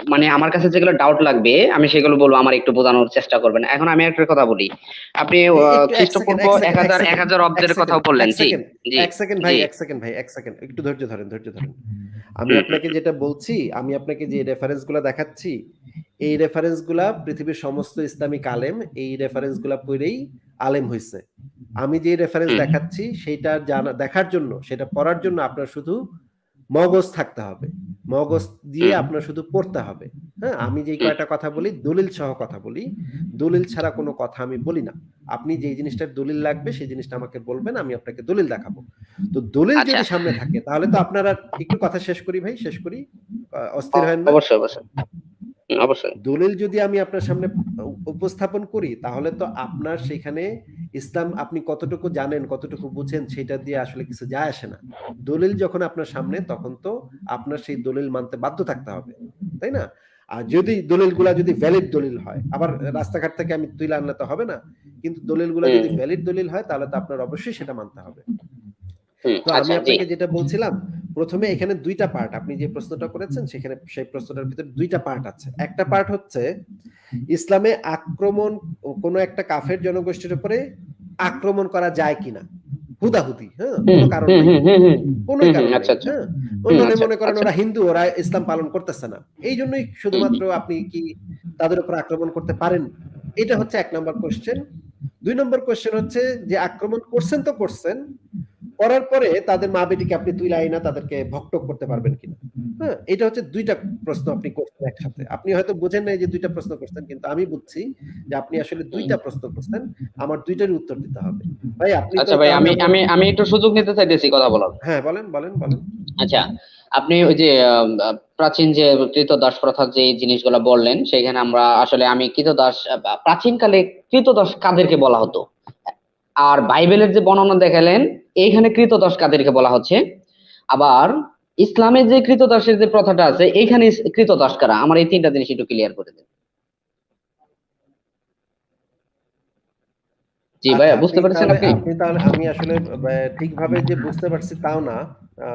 মানে আমার কাছে যেগুলো ডাউট লাগবে আমি সেগুলো বলবো, আমার একটু বোঝানোর চেষ্টা করবেন। এখন আমি একটা কথা বলি, আপনি একটু এক সেকেন্ড খ্রিস্টপূর্ব এক এক সেকেন্ড এক হাজার এক সেকেন্ড হাজার এক অব্দের সেকেন্ড কথাও বললেন। এক জি, সেকেন্ড জি, এক সেকেন্ড ভাই জি। এক সেকেন্ড ভাই এক সেকেন্ড একটু ধৈর্য ধরেন, ধৈর্য ধরেন। আমি হুম, হুম, আপনাকে যেটা বলছি, আমি আপনাকে যে রেফারেন্স গুলা দেখাচ্ছি, এই রেফারেন্স গুলা পৃথিবীর সমস্ত ইসলামিক আলেম এই রেফারেন্স গুলা পড়েই আলেম হয়েছে। আমি যে রেফারেন্স হুম, দেখাচ্ছি সেটা জানা দেখার জন্য, সেটা পড়ার জন্য আপনার শুধু মগজ থাকতে হবে। মগজ দিয়ে হুম, আপনার শুধু পড়তে হবে। হ্যাঁ, আমি যেই হুম। কয়টা কথা বলি দলিল সহ কথা বলি। দলিল ছাড়া কোনো কথা আমি বলি না। আপনি যেই জিনিসটার দলিল লাগবে সেই জিনিসটা আমাকে বলবেন, আমি আপনাকে দলিল দেখাবো। তো দলিল আচ্ছা। যদি সামনে থাকে তাহলে তো আপনার আর একটু কথা শেষ করি ভাই, শেষ করি। অস্থির হয়েন না। অবশ্যই, অবশ্যই। অবশ্যই। দলিল যদি আমি আপনার সামনে উপস্থাপন করি তাহলে তো আপনার সেখানে ইসলাম আপনি কতটুকু জানেন কতটুকু বুঝেন সেটা দিয়ে আসলে কিছু যায় আসে না। দলিল যখন আপনার সামনে তখন তো আপনার সেই দলিল মানতে বাধ্য থাকতে হবে, তাই না? আর যদি দলিলগুলা যদি ভ্যালিড দলিল হয়, আবার রাস্তাঘাট থেকে আমি তুলে আনলে তো হবে না। কিন্তু দলিলগুলা হুম, যদি ভ্যালিড দলিল হয় তাহলে তো আপনার অবশ্যই সেটা মানতে হবে। হুম। তো আমি আচ্ছা, জি। আপনাকে যেটা বলছিলাম, প্রথমে এখানে ২ টা পার্ট। আপনি যে প্রশ্নটা করেছেন সেখানে সেই প্রশ্নটার ভিতরে ২ টা পার্ট আছে। একটা পার্ট হচ্ছে ইসলামে আক্রমণ কোনো একটা কাফের জনগোষ্ঠীর উপরে আক্রমণ করা যায় কিনা? হুদাহুদি, হ্যাঁ? হুম, কোনো কারণ হুম, নাই। হুম, হুম, হুম, কোনই হুম, হুম। কারণ নাই, আচ্ছা, আচ্ছা। হ্যাঁ? হুম, মানে আচ্ছা, মনে করেন আচ্ছা। ওরা হিন্দু, ওরা ইসলাম পালন করতেছে না। এইজন্যই হুম, হুম, শুধুমাত্র আপনি কি তাদের উপর আক্রমণ করতে পারেন? এটা হচ্ছে ১ নাম্বার কোয়েশ্চেন। ২ নম্বর কোয়েশ্চেন হচ্ছে যে আক্রমণ করছেন তো করছেন। করার পরে তাদের মা-বেটিকে আপনি তুইলা আইনা তাদেরকে ভক্ষক করতে পারবেন কিনা? হ্যাঁ? এটা হচ্ছে ২ টা প্রশ্ন আপনি করছেন একসাথে। আপনি হয়তো বুঝেন নাই যে ২ টা প্রশ্ন করছেন। কিন্তু আমি বুঝছি যে আপনি আসলে ২ হুম। টা প্রশ্ন করছেন। আমার ২ টারই উত্তর দিতে হবে। ভাই আপনি তো আচ্ছা ভাই, তাহলে আমি আমার। আমি আমি একটু সুযোগ নিতে চাইতেছি কথা বলার। হ্যাঁ, বলেন, বলেন, বলেন। আচ্ছা, আপনি ওই যে প্রাচীন যে ক্রীতদাস প্রথার যে জিনিসগুলো বললেন, সেখানে আমরা আসলে আমি ক্রীতদাস প্রাচীনকালে ক্রীতদাস কাদেরকে বলা হতো? আর বাইবেলের যে বর্ণনা দেখালেন, এইখানে ক্রীতদাস কাদেরকে বলা হচ্ছে? আবার ইসলামে যে ক্রীতদাসের যে প্রথাটা আছে, এইখানে ক্রীতদাস কারা? আমার এই ৩টা জিনিস একটু ক্লিয়ার করে দেন। জি আচ্ছা, ভাইয়া, বুঝতে পেরেছেন আপনি? আপনি তাহলে আমি আসলে ঠিকভাবে যে বুঝতে পারছি তাও না। আ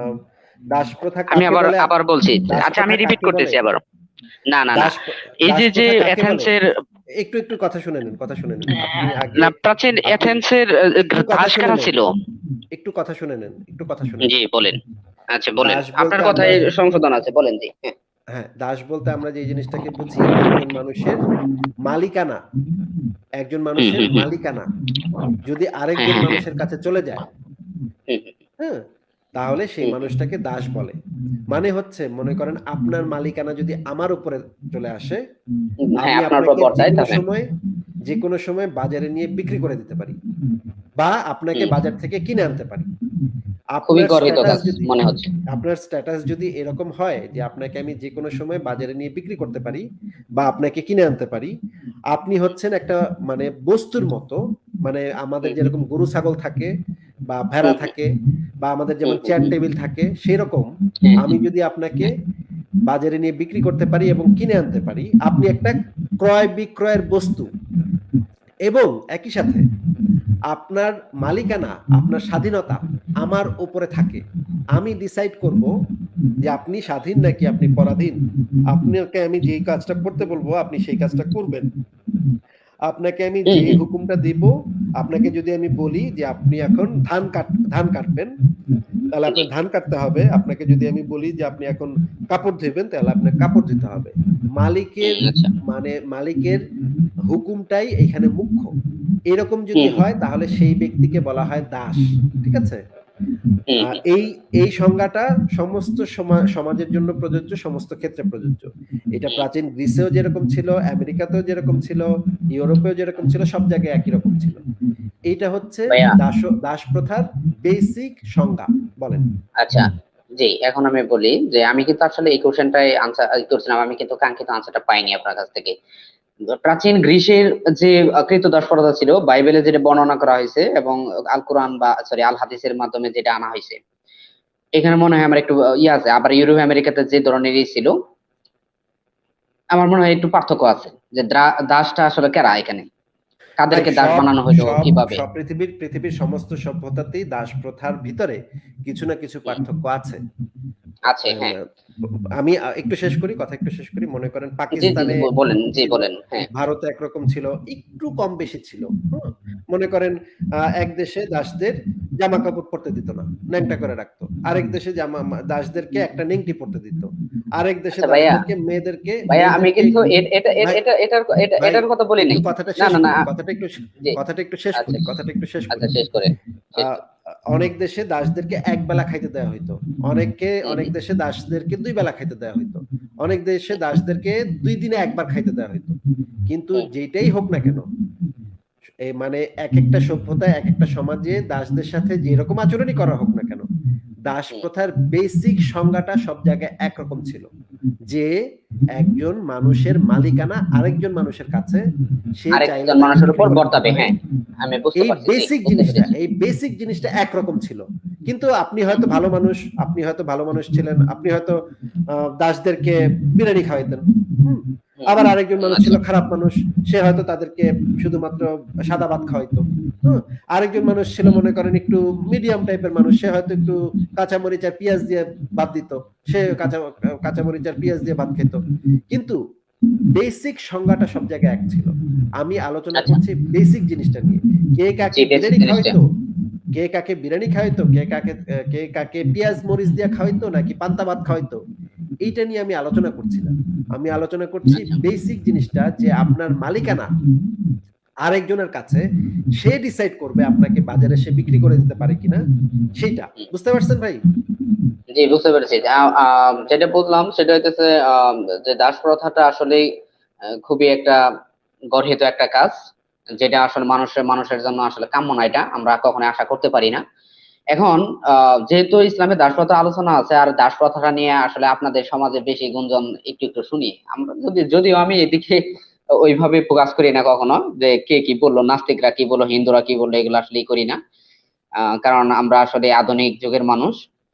দাস প্রথা আমি কাকে আবার বলে? আবার বলছি। দাস আচ্ছা, আমি প্রথা রিপিট কাকে বলে? করতেছি আবার। না, না, না। দাস প এই দাস যে যে প্রথা কাকে বলে? এথেন্সের, একটু কথা শুনে নেন, কথা শুনে নেন। আপনি আগে না, প্রাচীন আপনি এথেন্সের একটু কথা দাস শুনে কারা নেন। ছিল? একটু কথা শুনে নেন, একটু কথা শুনে জি নেন। বলেন। আচ্ছা বলেন। দাস আপনার বলতে আমরা কথায় সংশোধন আছে, বলেন জি। হ্যাঁ। হ্যাঁ, দাস বলতে আমরা যে জিনিসটাকে বুঝি একজন মানুষের মালিকানা, একজন হুম, মানুষের হুম, হুম। মালিকানা যদি হ্যাঁ, আরেকজন হ্যাঁ, হ্যাঁ। মানুষের কাছে চলে যায়, হুম, হ্যাঁ? তাহলে সেই হুম, হুম, মানুষটাকে দাস বলে। মানে হচ্ছে মনে করেন আপনার মালিকানা যদি আমার উপরে চলে আসে, হুম। হ্যাঁ, আমি আপনার উপর আপনাকে বর্তায় যেকোনো তাহলে। সময় যে কোনো সময় বাজারে নিয়ে বিক্রি করে দিতে পারি বা আপনাকে বাজার থেকে কিনে আনতে পারি। খুবই আপনার গর্বিত স্ট্যাটাস কাজ যদি মনে হচ্ছে। আপনার স্ট্যাটাস যদি এরকম হয় যে আপনাকে আমি যে কোনো সময় বাজারে নিয়ে বিক্রি করতে পারি বা আপনাকে কিনে আনতে পারি, আপনি হচ্ছেন একটা মানে বস্তুর মতো, মানে আমাদের হুম, যেরকম গরু ছাগল থাকে বা ভেড়া হুম, হুম, থাকে বা আমাদের হুম, যেমন হুম, চেয়ার হুম, টেবিল থাকে সেরকম হ্যাঁ, আমি যদি আপনাকে হ্যাঁ, বাজারে নিয়ে বিক্রি করতে পারি এবং কিনে আনতে পারি, আপনি একটা ক্রয় বিক্রয়ের বস্তু এবং একই সাথে আপনার মালিকানা, আপনার স্বাধীনতা আমার উপরে থাকে। আমি ডিসাইড করব যে আপনি স্বাধীন নাকি আপনি পরাধীন। আপনাকে আমি যেই কাজটা করতে বলবো আপনি সেই কাজটা করবেন। আপনাকে আমি হুম, যে হুম, হুকুমটা দিব, আপনাকে যদি আমি বলি যে আপনি এখন ধান কাটবেন, তাহলে জি, আপনার ধান কাটতে হবে। আপনাকে যদি আমি বলি যে আপনি এখন কাপড় ধুইবেন, তাহলে আপনার কাপড় ধুইতে হবে। মালিকের আচ্ছা, মানে মালিকের হুকুমটাই এখানে মুখ্য। এরকম যদি হুম, হুম, হয় তাহলে সেই ব্যক্তিকে বলা হয় দাস। ঠিক আছে? হুম, আ হুম, এই এই সংজ্ঞাটা সমস্ত সমাজের জন্য প্রযোজ্য, সমস্ত ক্ষেত্রে প্রযোজ্য। এটা হুম। প্রাচীন গ্রিসেও যেরকম ছিল, আমেরিকাতেও যেরকম ছিল, ইউরোপেও যেরকম ছিল, সব জায়গায় একই রকম ছিল। এইটা হচ্ছে ভাইয়া, দাস প্রথার বেসিক সংজ্ঞা। বলেন। আচ্ছা, জি, এখন আমি বলি যে আমি কিন্তু আসলে এই কোশ্চেনটাই আনসার করছিলাম, আমি কিন্তু কাঙ্ক্ষিত আনসারটা পাইনি আপনার কাছ থেকে। প্রাচীন গ্রিসের যে কৃতদাসপ্রথা ছিল, বাইবেলে যেটা বর্ণনা করা হয়েছে এবং আল কোরআন বা সরি আল হাদিসের মাধ্যমে যেটা আনা হয়েছে, এখানে মনে হয় আমার একটু ইয়ে আছে। আবার ইউরোপ আমেরিকাতে যে ধরনের ছিল, আমার মনে হয় একটু পার্থক্য আছে। যে দাসটা আসলে কারা এখানে? ভাই কাদেরকে দাস সব বানানো হইলো সব কিভাবে? সব পৃথিবীর সমস্ত সভ্যতাতেই দাস প্রথার ভিতরে কিছু না কিছু হুম, পার্থক্য আছে। আছে, আম হ্যাঁ। আমি একটু শেষ করি, কথা একটু শেষ করি। মনে করেন জি, জি, জি, পাকিস্তানে বলেন, একরকম জি ছিল, বলেন। হ্যাঁ। ভারতে একরকম ছিল, একটু কম বেশি ছিল। হুম? মনে করেন এক দেশে দাসদের জামা-কাপড় পরতে দিত না। ন্যাংটা করে রাখতো। আরেক দেশে দাসদেরকে একটা নেংটি পরতে দিত। আরেক দেশে আচ্ছা ভাইয়া, দাসদেরকে মেয়েদেরকে ভাইয়া আমি মেয়েদেরকে কিন্তু ভাই ভাই এটার কথা বলি একটু নাই। কথাটা না, শেষ না, না। করি। জি, কথাটা একটু শেষ আচ্ছা, করি। কথাটা একটু শেষ আচ্ছা করি। শেষ করেন। আ শেষ করেন। অনেক দেশে দাসদেরকে একবেলা খাইতে দেয়া হইতো। হুম, অনেক হুম, দেশে দাসদেরকে ২ বেলা খাইতে দেয়া হইতো। অনেক দেশে দাসদেরকে ২ দিনে ১ বার খাইতে দেয়া হইতো। কিন্তু হুম, যেটাই হোক না কেন, মানে একেকটা সভ্যতায়, একেকটা সমাজে দাসদের সাথে যেরকম আচরণই করা হোক না কেন, দাস হুম, প্রথার বেসিক সংজ্ঞাটা সব জায়গায় একরকম ছিল। যে একজন মানুষের মালিকানা আরেকজন মানুষের কাছে, সে চাইলে আরেকজন তাকে মানুষের বিক্রি উপর করে দিতে বর্তাবে, পারে। হ্যাঁ। আমি বুঝতে পারছি। জি, বুঝতে পেরেছি। এই বেসিক জিনিসটা একরকম ছিল। কিন্তু আপনি হয়তো ভালো মানুষ, ছিলেন। আপনি হয়তো দাসদেরকে বিরিয়ানি খাওয়াইতেন। হুম? হুম, আবার আরেকজন মানুষ ছিল আচ্ছা। খারাপ মানুষ। সে হয়তো তাদেরকে শুধুমাত্র সাদা ভাত খাওয়াইতো। হুম? আরেকজন মানুষ ছিল হুম, মনে করেন একটু মিডিয়াম টাইপের মানুষ। সে হয়তো একটু কাঁচামরিচ আর পিঁয়াজ দিয়ে ভাত দিত। সে কাঁচামরিচ আর পিঁয়াজ দিয়ে ভাত খেত। কিন্তু বেসিক সংজ্ঞাটা সব জায়গায় এক ছিল। আমি আলোচনা আচ্ছা। করছি বেসিক জিনিসটা নিয়ে। কে জি, কাকে বেসিক বিরিয়ানি জিনিসটা। খাওয়াইতো? কে কাকে বিরিয়ানি খাওয়াইতো? কে কাকে পেঁয়াজ মরিচ দিয়া খাওয়াইতো নাকি পান্তা ভাত খাওয়াইতো? এইটা নিয়ে আমি আলোচনা করছি না। আমি আলোচনা করছি আচ্ছা। বেসিক জিনিসটা, যে আপনার মালিকানা আরেকজনের কাছে, সে ডিসাইড করবে আপনাকে বাজারে সে বিক্রি করে দিতে পারে কিনা সেইটা। হুম। বুঝতে পারছেন ভাই? জি, বুঝতে পেরেছি। যেটা বুঝলাম সেটা হইতেছে যে দাস প্রথাটা আসলেই খুবই একটা গর্হিত একটা কাজ। যেটা আসলে মানুষের জন্য আসলে কাম্য না এটা। আমরা কখনোই আশা করতে পারি না। এখন যেহেতু ইসলামে দাস প্রথা আলোচনা আছে আর দাস প্রথাটা নিয়ে আসলে আপনাদের সমাজে বেশি গুঞ্জন একটু শুনি। আমরা যদিও আমি এদিকে ওইভাবে ফোকাস করি না কখনো যে কে কি বললো, নাস্তিকরা কি বললো, হিন্দুরা কি বললো, এগুলো আসলেই করি না। কারণ আমরা আসলে আধুনিক যুগের মানুষ।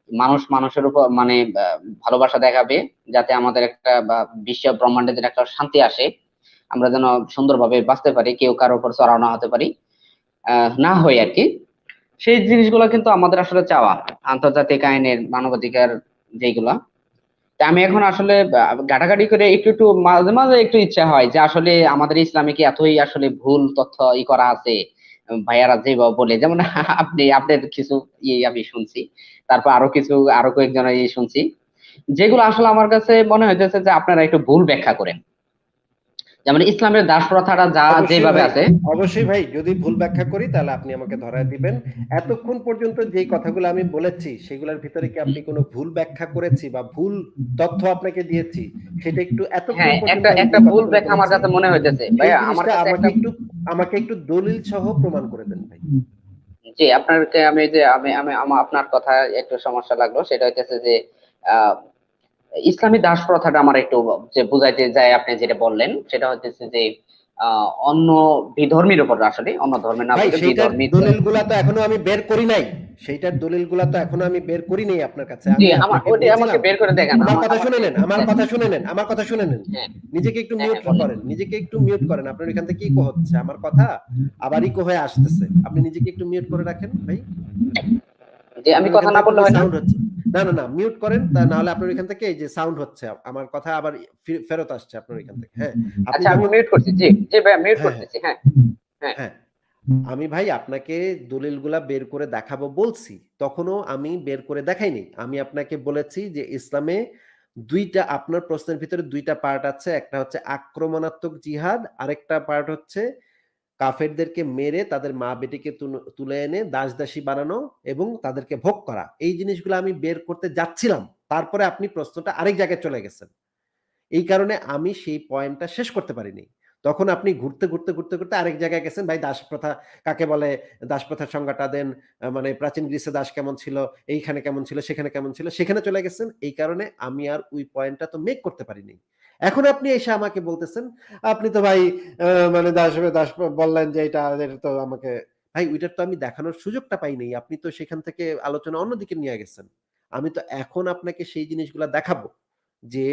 মানুষ মানুষের উপর মানে ভালোবাসা দেখাবে, যাতে আমাদের একটা বা বিশ্ব ব্রহ্মান্ডে যেন একটা শান্তি আসে। আমরা যেন সুন্দরভাবে বাঁচতে পারি, কেউ কারো উপর চড়াও না হতে পারি, না হয় আরকি। সেই জিনিসগুলো কিন্তু আমাদের আসলে চাওয়া। আন্তর্জাতিক আইনের মানবাধিকার যেইগুলা। তা আমি এখন আসলে ঘাটাঘাটি করে একটু মাঝে মাঝে একটু ইচ্ছা হয় যে আসলে আমাদের ইসলামে কি এতই আসলে ভুল তথ্য করা আছে। ভাইয়ারা যেভাবে বলে, যেমন আপনাদের কিছু আমি শুনছি, তারপর আরো কয়েকজনের শুনছি, যেগুলো আসলে আমার কাছে মনে হইতেছে যে আপনারা একটু ভুল ব্যাখ্যা করেন। যেমন ইসলামের দাস প্রথাটা যা অবশ্যই যেভাবে ভাই, আছে। অবশ্যই ভাই, যদি ভুল ব্যাখ্যা করি তাহলে আপনি আমাকে ধরায় দিবেন। এতক্ষণ পর্যন্ত যেই কথাগুলো আমি বলেছি সেগুলোর ভিতরে কি আপনি কোনো ভুল ব্যাখ্যা করেছি বা ভুল তথ্য আপনাকে দিয়েছি, সেটা একটু এতক্ষণ হ্যাঁ, পর্যন্ত একটা আমি একটা যে ভুল কথাগুলো ব্যাখ্যা আমার বলেছি কাছে মনে হইতেছে সেই ভাইয়া, আমার জিনিসটা কাছে আমাকে একটা। একটু দলিল সহ প্রমাণ করে দেন ভাই। জি, আপনাকে আমি যে আমি আমি আপনার কথা একটু সমস্যা লাগলো, সেটা হইতেছে যে আহ ইসলামী দাস প্রথাটা আমার একটু যে বুঝাইতে যায়, আপনি যেটা বললেন সেটা হচ্ছে যে অন্য বিধর্মীর উপর, আসলে অন্য ধর্মে না ভাই বলে সেইটার বিধর্মী। দলিলগুলা তো এখনো আমি বের করি নাই, সেইটার দলিলগুলা তো এখনো আমি বের করি নাই আপনার কাছে। জি, আমি আমার আপনাকে ওইটা আমাকে বলছিলাম, বের করে দেখান, আমার কথা শুনে আমাকে নেন, আমার দেন। কথা শুনে নেন, আমার কথা শুনে নেন। হ্যাঁ, নিজেকে একটু হ্যাঁ, মিউট হ্যাঁ, বলেন। করেন, নিজেকে একটু মিউট করেন। আপনার এখান থেকে ইকো হচ্ছে, আমার কথা আবার ইকো হয়ে আসতেছে। আপনি নিজেকে একটু মিউট করে রাখেন ভাই। যে আমি আপনার কথা এখান না থেকে বললে খুবই হয় না? সাউন্ড হচ্ছে। না না না, মিউট করেন, তা না হলে আপনার এখান থেকে এই যে সাউন্ড হচ্ছে, আমার কথা আবার ফেরত আসছে আপনার এখান থেকে। হ্যাঁ, আপনি আচ্ছা, আমি যখন, মিউট করছি। জি, জি ভাইয়া, মিউট হ্যাঁ হ্যাঁ করতেছি। হ্যাঁ, হ্যাঁ। হ্যাঁ, আমি ভাই আপনাকে দলিলগুলা বের করে দেখাবো বলছি, তখনও আমি বের করে দেখাইনি। আমি আপনাকে বলেছি যে ইসলামে দুইটা, আপনার প্রশ্নের ভিতরে দুইটা পার্ট আছে। একটা হচ্ছে আক্রমণাত্মক জিহাদ, আরেকটা পার্ট হচ্ছে কাফেরদেরকে মেরে তাদের মা বেটিকে তুলে এনে দাস দাসী বানানো এবং তাদেরকে ভোগ করা। এই জিনিসগুলো আমি বের করতে যাচ্ছিলাম, তারপরে আপনি প্রশ্নটা আরেক জায়গায় চলে গেছেন। এই কারণে আমি সেই পয়েন্টটা শেষ করতে পারিনি। তখন আপনি ঘুরতে আরেক জায়গায় গেছেন। ভাই দাস প্রথা কাকে বলে? দাস প্রথার সংজ্ঞাটা দেন। মানে প্রাচীন গ্রিসে দাস কেমন ছিল? এইখানে কেমন ছিল? সেখানে কেমন ছিল? সেখানে চলে গেছেন। এই কারণে আমি আর ওই পয়েন্টটা তো মেক করতে পারিনি। এখন আপনি এসে আমাকে বলতেছেন, আপনি তো ভাই মানে দাস বললেন যে এটা তো আমাকে, ভাই ওইটার তো আমি দেখানোর সুযোগটা পাই নাই। আপনি তো সেখান থেকে আলোচনা অন্যদিকে নিয়ে গেছেন। আমি তো এখন আপনাকে সেই জিনিসগুলা দেখাবো যে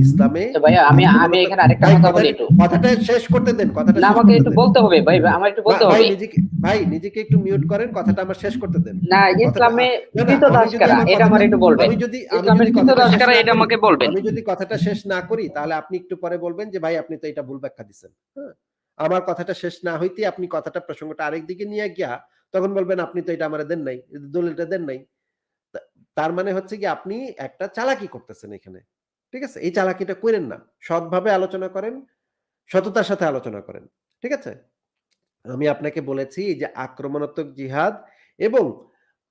ইসলামে আচ্ছা ভাইয়া, আমি আমি আক্রমণাত্মক, এখানে আরেকটা ভাই কথা বলি একটু। কথাটা শেষ করতে দেন, কথাটা না, শেষ আমাকে করতে একটু দেন। বলতে হবে ভাই, আমার একটু বলতে ভাই হবে। নিজেকে, ভাই নিজেকে একটু মিউট করেন, কথাটা আমার শেষ করতে দেন। না, কথাটা ইসলামে না না, আমি কৃতদাস যদি কারা, আমার এটা আমার কথাটা, একটু বলবেন। আমি ইসলামের যদি কথাটা কৃতদাস শেষ কারা, না এটা করি, আমাকে বলবেন। আমি যদি কথাটা শেষ না করি তাহলে আপনি একটু পরে বলবেন যে ভাই আপনি তো এটা ভুল ব্যাখ্যা দিচ্ছেন। হ্যাঁ, আমার কথাটা শেষ না হইতে আপনি কথাটা প্রসঙ্গটা আরেক দিকে নিয়ে গিয়া তখন বলবেন আপনি তো এটা আমারে দেন নাই, দলিলটা দেন নাই। তার মানে হচ্ছে কি আপনি একটা চালাকি করতেছেন এখানে। ঠিক আছে? এই চালাকিটা কইরেন না। সৎভাবে আলোচনা করেন, সততার সাথে আলোচনা করেন। ঠিক আছে? আমি আপনাকে বলেছি এই যে আক্রমণাত্মক জিহাদ এবং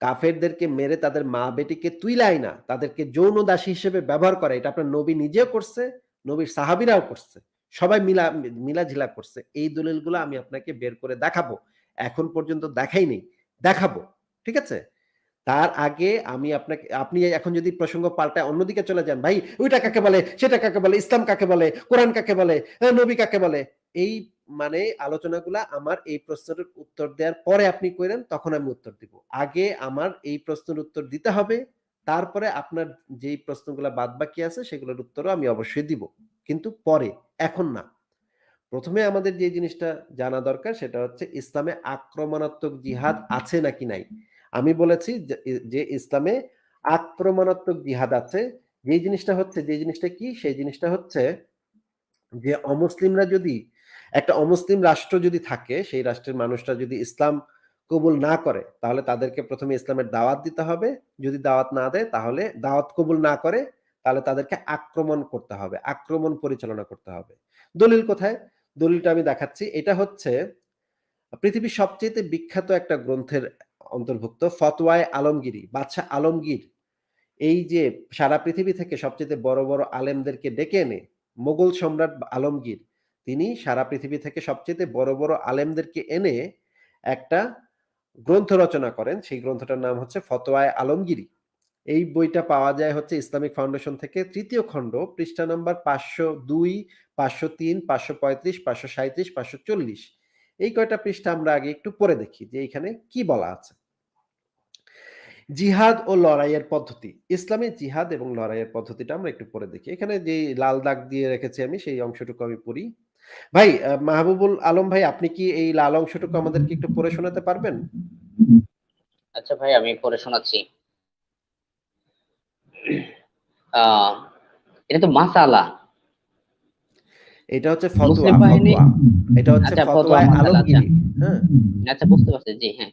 কাফেরদেরকে মেরে তাদের মা-বেটিকে তুইলা আইনা তাদেরকে যৌন দাসী হিসেবে ব্যবহার করা, এটা আপনার নবী নিজেও করছে, নবীর সাহাবীরাও করছে। সবাই মিলাঝিলা করছে। এই দলিলগুলো আমি আপনাকে বের করে দেখাবো। এখন পর্যন্ত দেখাই নাই। দেখাবো। ঠিক আছে? তার আগে আমি আপনাকে, আপনি এখন যদি প্রসঙ্গ পাল্টায় অন্যদিকে চলে যান, ভাই ওইটা কাকে বলে, সেটা কাকে বলে, ইসলাম কাকে বলে, কোরআন কাকে বলে, নবী কাকে বলে, এই মানে আলোচনাগুলা আমার এই প্রশ্নের উত্তর দেওয়ার পরে আপনি কইরেন, তখন আমি উত্তর দিব। আগে আমার এই প্রশ্নের উত্তর দিতে হবে, তারপরে আপনার যেই প্রশ্নগুলা বাদ বাকি আছে সেগুলোর উত্তরও আমি অবশ্যই দিব, কিন্তু পরে, এখন না। প্রথমে আমাদের যে জিনিসটা জানা দরকার সেটা হচ্ছে ইসলামে আক্রমণাত্মক জিহাদ আছে নাকি নাই। আমি বলেছি যে ইসলামে আক্রমণাত্মক জিহাদ আছে। যে জিনিসটা কি, সেই জিনিসটা হচ্ছে যে অমুসলিমরা যদি, একটা অমুসলিম রাষ্ট্র যদি থাকে, সেই রাষ্ট্রের মানুষরা যদি ইসলাম কবুল না করে তাহলে তাদেরকে প্রথমে ইসলামের দাওয়াত দিতে হবে। যদি দাওয়াত না দেয়, তাহলে দাওয়াত কবুল না করে তাহলে তাদেরকে আক্রমণ করতে হবে, আক্রমণ পরিচালনা করতে হবে। দলিল কোথায়? দলিলটা আমি দেখাচ্ছি। এটা হচ্ছে পৃথিবীর সবচেয়ে বিখ্যাত একটা গ্রন্থের অন্তর্ভুক্ত ফতওয়ায়ে আলমগীরি। বাদশাহ আলমগীর এই যে সারা পৃথিবী থেকে সবচেয়ে বড় বড় আলেমদেরকে ডেকে এনে, মোগল সম্রাট আলমগীর তিনি সারা পৃথিবী থেকে সবচেয়ে বড় বড় আলেমদেরকে এনে একটা গ্রন্থ রচনা করেন। সেই গ্রন্থটার নাম হচ্ছে ফতওয়ায়ে আলমগীরি। এই বইটা পাওয়া যায় হচ্ছে ইসলামিক ফাউন্ডেশন থেকে, তৃতীয় খণ্ড, পৃষ্ঠা নাম্বার 502, 503, 535, 537, 540। এই কয়টা পৃষ্ঠা আমরা আগে একটু পড়ে দেখি যে এখানে কি বলা আছে। জিহাদ ও লড়াইয়ের পদ্ধতি। ইসলামে জিহাদ এবং লড়াইয়ের পদ্ধতিটা আমরা একটু পড়ে দেখি। এখানে যে লাল দাগ দিয়ে রেখেছি আমি, সেই অংশটুকু আমি পড়ি। ভাই মাহবুবুল আলম ভাই, আপনি কি এই লাল অংশটুকু আমাদেরকে একটু পড়ে শোনাতে পারবেন? আচ্ছা ভাই, আমি পড়ে শোনাচ্ছি। আহ এটা তো মাসালা। এটা হচ্ছে মুসলিম ফতোয়া, বাহিনী। ফতোয়া। এটা হচ্ছে আচ্ছা, ফতোয়া ফতোয়ায়ে মাসালা। আচ্ছা, আলমগীরি। হ্যাঁ? আচ্ছা, বুঝতে পারছি। জি, হ্যাঁ,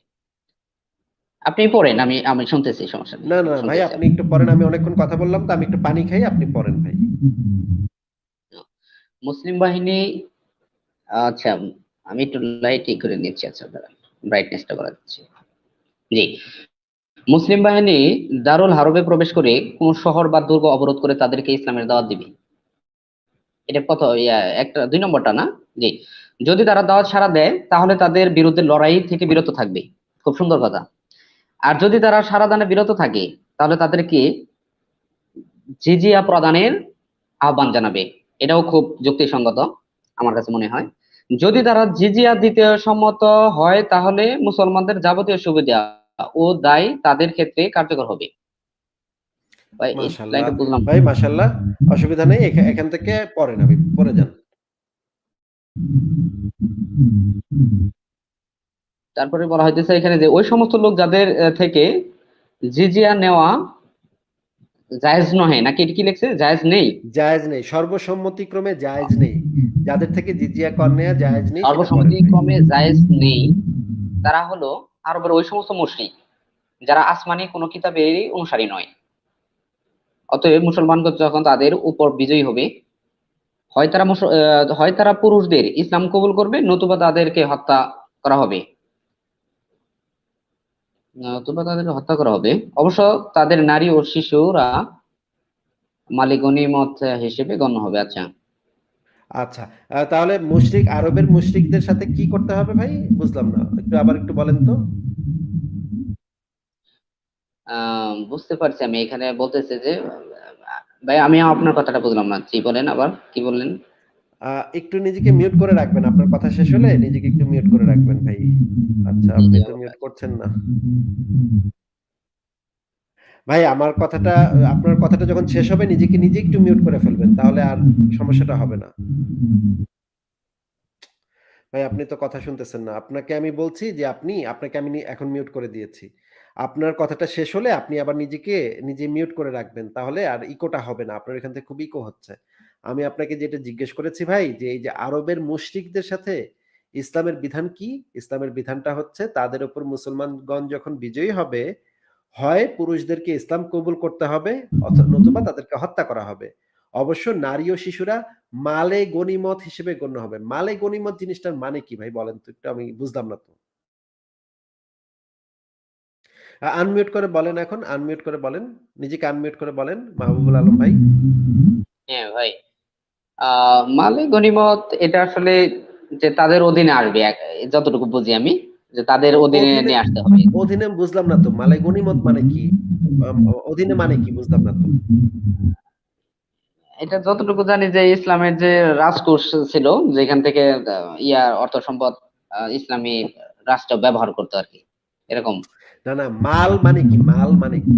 আপনি পড়েন, আমি আমি শুনতেছি, সমস্যা নেই, না, না ভাই শুনতেছি আপনি আপনি। একটু পড়েন। আমি অনেকক্ষণ কথা বললাম তো, আমি একটু পানি খাই, আপনি পড়েন ভাই। মুসলিম বাহিনী আচ্ছা, আমি একটু লাইট করে নিচ্ছি। আচ্ছা দাঁড়ান, ব্রাইটনেসটা বাড়া দিচ্ছি। জি, মুসলিম বাহিনী দারুল হারবে প্রবেশ করে কোন শহর বা দুর্গ অবরোধ করে তাদেরকে ইসলামের দাওয়াত দিবে। এটা কত একটা 2 নম্বরটা না? জি, যদি তারা দাওয়াত সাড়া দেয় তাহলে তাদের বিরুদ্ধে লড়াই থেকে বিরত থাকবে। খুব সুন্দর কথা। আর যদি তারা সাড়া দানে বিরত থাকে তাহলে তাদেরকে জিজিয়া প্রদানের আহ্বান জানাবে। এটাও খুব যুক্তিসঙ্গত আমার কাছে মনে হয়। যদি তারা জিজিয়া দিতে সম্মত হয় তাহলে মুসলমানদের যাবতীয় সুবিধা ও দায় তাদের ক্ষেত্রে কার্যকর হবে। ভাই এই মাশাআল্লাহ। লাইনটা বুঝলাম না। ভাই মাশাআল্লাহ, অসুবিধা নেই। এখান থেকে পড়েন, আপনি পড়ে যান। তারপরে বলা হইতেছে এখানে যে ওই সমস্ত লোক যাদের থেকে জিজিয়া নেওয়া জায়েজ নহে, নাকি এটা কি লিখছে জায়েজ নেই? জায়েজ নেই, সর্বসম্মতিক্রমে জায়েজ নেই। যাদের থেকে জিজিয়া কর নেয়া জায়েজ নেই সেটা পড়েন ভাই। সর্বসম্মতিক্রমে জায়েজ নেই, তারা হলো আরবের ওই সমস্ত মুশরিক যারা আসমানি কোনো কিতাবেরই অনুসারী নয়। অতএব মুসলমানগণ যখন তাদের উপর বিজয়ী হবে, হয় তারা পুরুষদের ইসলাম কবুল করবে, নতুবা তাদেরকে হত্যা করা হবে। অবশ্য তাদের নারী ও শিশুরা মালে গনিমত হিসেবে গণ্য হবে। আচ্ছা, আচ্ছা, তাহলে আরবের মুশরিকদের সাথে কি করতে হবে ভাই? বুঝলাম না, আবার একটু বলেন তো। বুঝতে পারছি আমি। এখানে বলতেছে যে ভাই আমি আপনার কথাটা বুঝলাম না। জি বলেন, আবার কি বললেন? একটু নিজেকে মিউট করে রাখবেন, আপনার কথা শেষ হলে নিজেকে একটু মিউট করে রাখবেন ভাই। আচ্ছা, জি আপনি জি তো মিউট অবশ্যই। করছেন না ভাই। আপনার কথাটা যখন শেষ হবে নিজেকে নিজে একটু মিউট করে ফেলবেন, তাহলে আর সমস্যাটা হবে না। ভাই আপনি তো কথা শুনতেছেন না। আপনাকে আমি বলছি যে আপনাকে আমি এখন মিউট করে দিয়েছি। আপনার কথাটা শেষ হলে আপনি আবার নিজেকে নিজে মিউট করে রাখবেন। তাহলে আর ইকোটা হবে না। আপনার এখান থেকে খুব ইকো হচ্ছে। আমি আপনাকে যেটা জিজ্ঞেস করেছি ভাই, যে এই যে আরবের মুশরিকদের সাথে ইসলামের বিধান কি? ইসলামের বিধানটা হচ্ছে তাদের উপর মুসলমানগণ যখন বিজয়ী হবে, হয় পুরুষদেরকে ইসলাম কবুল করতে হবে নতুবা তাদেরকে হত্যা করা হবে। অবশ্য নারী ও শিশুরা মালে গনিমত হিসেবে গণ্য হবে। মালে গনিমত জিনিসটার মানে কি ভাই বলেন তো একটু, আমি বুঝলাম না তো। আনমিউট করে বলেন এখন, আনমিউট করে বলেন। নিজেকে আনমিউট করে বলেন মাহবুবুল আলম ভাই। হ্যাঁ ভাই, মালে গনিমত এটা আসলে যে তাদের অধীনে আসবে, যতটুকু বুঝি আমি, যে তাদের অধীনে অধীনে নিয়ে আসতে হবে। অধীনে বুঝলাম না তো। মালে গনিমত মানে কি? অধীনে মানে কি বুঝলাম না তো। এটা যতটুকু জানি যে ইসলামের যে রাজকোষ ছিল, যেখান থেকে অর্থ সম্পদ ইসলামী রাষ্ট্র ব্যবহার করতো আর কি, এরকম। না না, মাল মানে কি? মাল মানে কি?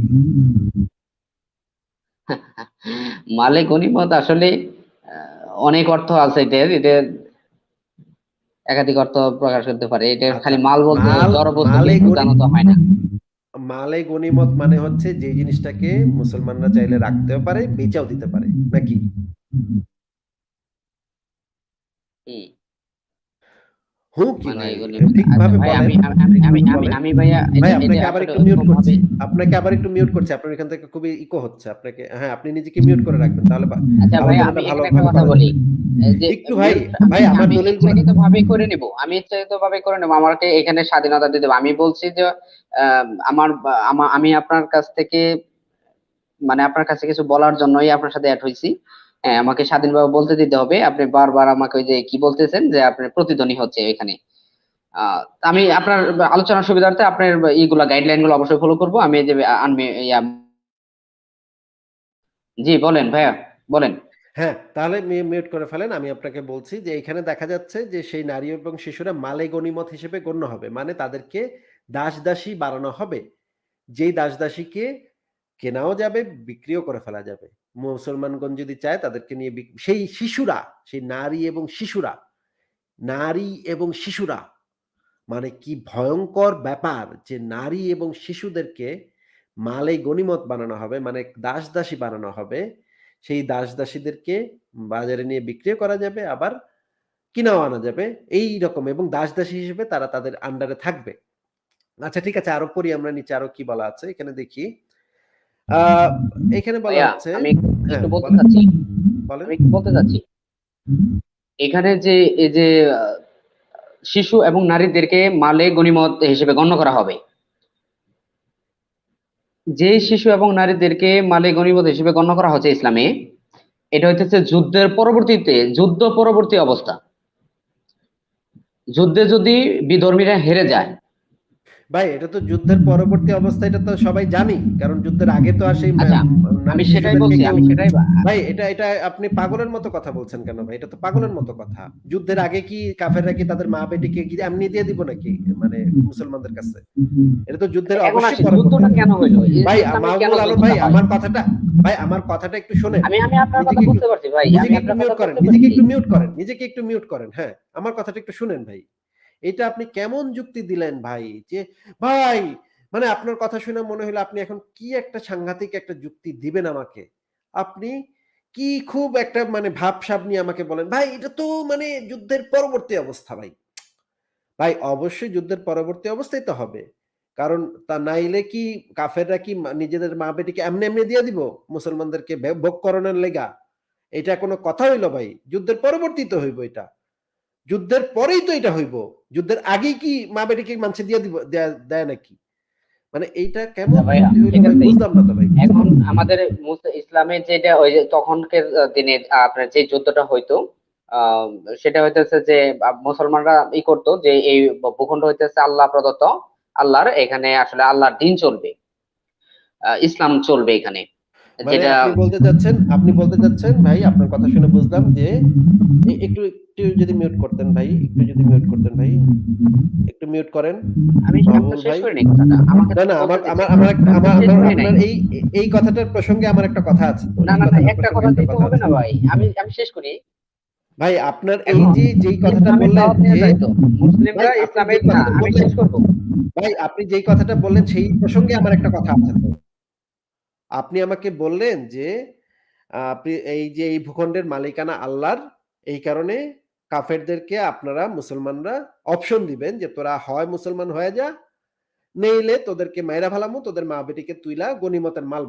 মালে গনিমত আসলে অনেক অর্থ আছে এটার। এটা একাধিক অর্থ প্রকাশ করতে পারে। এটা আচ্ছা, খালি মাল বলতে মাল জড় বস্তুকে মালে গনি বোঝানো তো হয় না। মালে গনিমত মানে হচ্ছে যে জিনিসটাকে মুসলমানরা চাইলে রাখতেও পারে, বেচাও দিতে পারে, নাকি? হুম। হুঁ কি মানে ভাই? এগুলি মধ্যে আচ্ছা ঠিকভাবে ভাই, বলেন, আমি আমি আমি ঠিকভাবে আমি বলেন। আমি ভাইয়া ভাই এটা এটা আপনাকে আবার আসলে একটু মিউট ওইরকম ভাবে। করছি। আপনাকে আবার একটু মিউট করছি। আপনার এখান থেকে খুবই ইকো হচ্ছে। হ্যাঁ, আপনি নিজেকে মিউট করে রাখবেন। তাহলে আচ্ছা ভাই, আলোচনাটা আমি এখানে একটা ভালোভাবে কথা করা বলি। যাবে। এই যে একটু ভাই, মিউট ভাই আমি আমার আমি দলিলগুলা ইচ্ছাকৃত ভাবে করে নেব, আমি ইচ্ছাকৃত ভাবে করে নেব। আমাকে এখানে স্বাধীনতা দিয়ে দেবো। আমি বলছি যে আমি আপনার কাছ থেকে, মানে আপনার কাছে কিছু বলার জন্যই আপনার সাথে অ্যাড হয়েছি। হ্যাঁ, আমাকে স্বাধীনভাবে বলতে দিতে হবে। আপনি বারবার আমাকে ওই যে কি বলতেছেন যে আপনার প্রতিধ্বনি হচ্ছে এখানে। আমি আপনার আলোচনার সুবিধার্থে আপনার এইগুলা গাইডলাইন গুলো অবশ্যই ফলো করবো। আমি এই যে আনমি জি বলেন ভাইয়া, বলেন। হ্যাঁ, তাহলে মিউট করে ফেলেন। আমি আপনাকে বলছি যে এখানে দেখা যাচ্ছে যে সেই নারী এবং শিশুরা মালে গনিমত হিসেবে গণ্য হবে। মানে তাদেরকে দাস-দাসী বানানো হবে। যেই দাস-দাসীকে কেনাও যাবে, বিক্রিও করে ফেলা যাবে। মুসলমানগণ যদি চায় তাদেরকে নিয়ে সেই শিশুরা, সেই নারী এবং শিশুরা মানে কি ভয়ঙ্কর ব্যাপার, যে নারী এবং শিশুদেরকে মালে গনিমত বানানো হবে, মানে দাস-দাসী বানানো হবে। সেই দাস-দাসীদেরকে বাজারে নিয়ে বিক্রিও করা যাবে, আবার কিনাও আনা যাবে। এইরকম, এবং দাস-দাসী হিসেবে তারা তাদের আন্ডারে থাকবে। আচ্ছা ঠিক আছে, আরো পড়ি আমরা নিচে আরো কি বলা আছে। এখানে দেখি। আ এখানে বলা ভাইয়া হচ্ছে, আমি হ্যাঁ, একটু বলতে বলেন, চাচ্ছি, বলেন। আমি একটু বলতে চাচ্ছি এখানে যে এই যে শিশু এবং নারীদেরকে মালে গনিমত হিসেবে গণ্য করা হবে। যে শিশু এবং নারীদেরকে মালে গনিমত হিসেবে গণ্য করা হচ্ছে ইসলামে, এটা হইতেছে যুদ্ধ পরবর্তী অবস্থা। যুদ্ধে যদি বিধর্মীরা হেরে যায়, ভাই এটা তো যুদ্ধের পরবর্তী অবস্থা, এটা তো সবাই জানি, কারণ যুদ্ধের আগে তো আর সেই আচ্ছা নারী আমি সেটাই শিশুদেরকে বলছি, কেউ। আমি সেটাই ভাই এটা এটা আপনি পাগলের মতো কথা বলছেন কেন ভাই? এটা তো পাগলের মতো কথা। যুদ্ধের আগে কি কাফেররা কি তাদের মা বেটিকে কি এমনি দিয়ে দিব নাকি মানে মুসলমানদের কাছে? এটা তো যুদ্ধের এখন অবশ্যই আসি পরবর্তী। যুদ্ধটা কেন হইলো, ভাই ইসলামে কেন মাহবুবুল আলম ভাই যুদ্ধটা হয়? আমার কথাটা, ভাই আমার কথাটা একটু শোনেন। আমি আমি আপনার কথা নিজেকে একটু বুঝতে পারছি ভাই, আমি নিজেকে একটু আপনার মিউট কথা করেন, বুঝতে নিজেকে পারছি। একটু মিউট করেন, নিজেকে একটু মিউট করেন। হ্যাঁ, আমার কথাটা একটু শুনেন ভাই। এটা আপনি কেমন যুক্তি দিলেন ভাই? যে ভাই মানে আপনার কথা শুনে মনে হলো আপনি এখন কি একটা সাংঘাতিক একটা যুক্তি দিবেন আমাকে। আপনি কি খুব একটা মানে ভাবসাব নিয়ে আমাকে বলেন, ভাই এটা তো মানে যুদ্ধের পরবর্তী অবস্থা ভাই। ভাই অবশ্যই যুদ্ধের পরবর্তী অবস্থাই তো হবে। কারণ তা নাইলে কি কাফেররা কি নিজেদের মা বেটিকে এমনি, এমনি দিয়ে দিব মুসলমানদেরকে ভোগ করানোর লেগা? এটা কোনো কথা হইল ভাই? যুদ্ধের পরবর্তী তো হইব এটা। যুদ্ধের পরেই তো এটা হইব। যুদ্ধের আগেই কি মা বেটিকে মানুষে দিয়ে দিব দেয় নাকি? মানে এইটা আচ্ছা কেমন ভাইয়া, যুক্তি হইল ঠিক ভাই আছে। বুঝলাম না তো ভাই। এখন আমাদের ইসলামে যেটা ওই যে তখনকার দিনে আপনার যে যুদ্ধটা হইতো, আহ সেটা হইতেছে যে মুসলমানরা করতো যে এই ভূখণ্ড হইতেছে আল্লাহ প্রদত্ত, আল্লাহর, এখানে আসলে আল্লাহর দিন চলবে, ইসলাম চলবে এখানে, মানে যেটা। আপনি বলতে চাচ্ছেন ভাই, আপনার কথা শুনে বুঝলাম যে একটু যদি মিউট করতেন ভাই, একটু যদি মিউট করতেন ভাই, একটু মিউট করেন আমি তো মাহবুবুল শেষ ভাই। করিনি কথাটা, আমাকে না, তো না, বলতে আমার আমার দিচ্ছেন, আমার একটা আমি তো আমার শেষ আমার করি নাই। আপনার এই কথাটার প্রসঙ্গে আমার একটা কথা আছে তো। না এই না না, কথাটার একটা প্রসঙ্গে কথা একটা দিয়ে তো কথা হবে আছে। না ভাই, আমি শেষ করি। ভাই আপনার এই এখন যেই কথাটা ইসলামের বললেন দাওয়াত নিয়ে যে, যাই তো, ভাই মুসলিমরা আপনি যেই ইসলামের না, কথাটা আমি বললেন, শেষ করব। ভাই আপনি যেই কথাটা বললেন সেই প্রসঙ্গে আমার একটা কথা আছে তো। আপনি আমাকে বললেন যে আপনি এই যে এই ভূখণ্ডের মালিকানা আল্লাহর, এই কারণে কাফেরদেরকে আপনারা মুসলমানরা অপশন দিবেন যে তোরা হয় মুসলমান হয়ে যা, নইলে তোদেরকে মাইরা ফেলামু, তোদের মা বেটিকে তুইলা গনিমতের মাল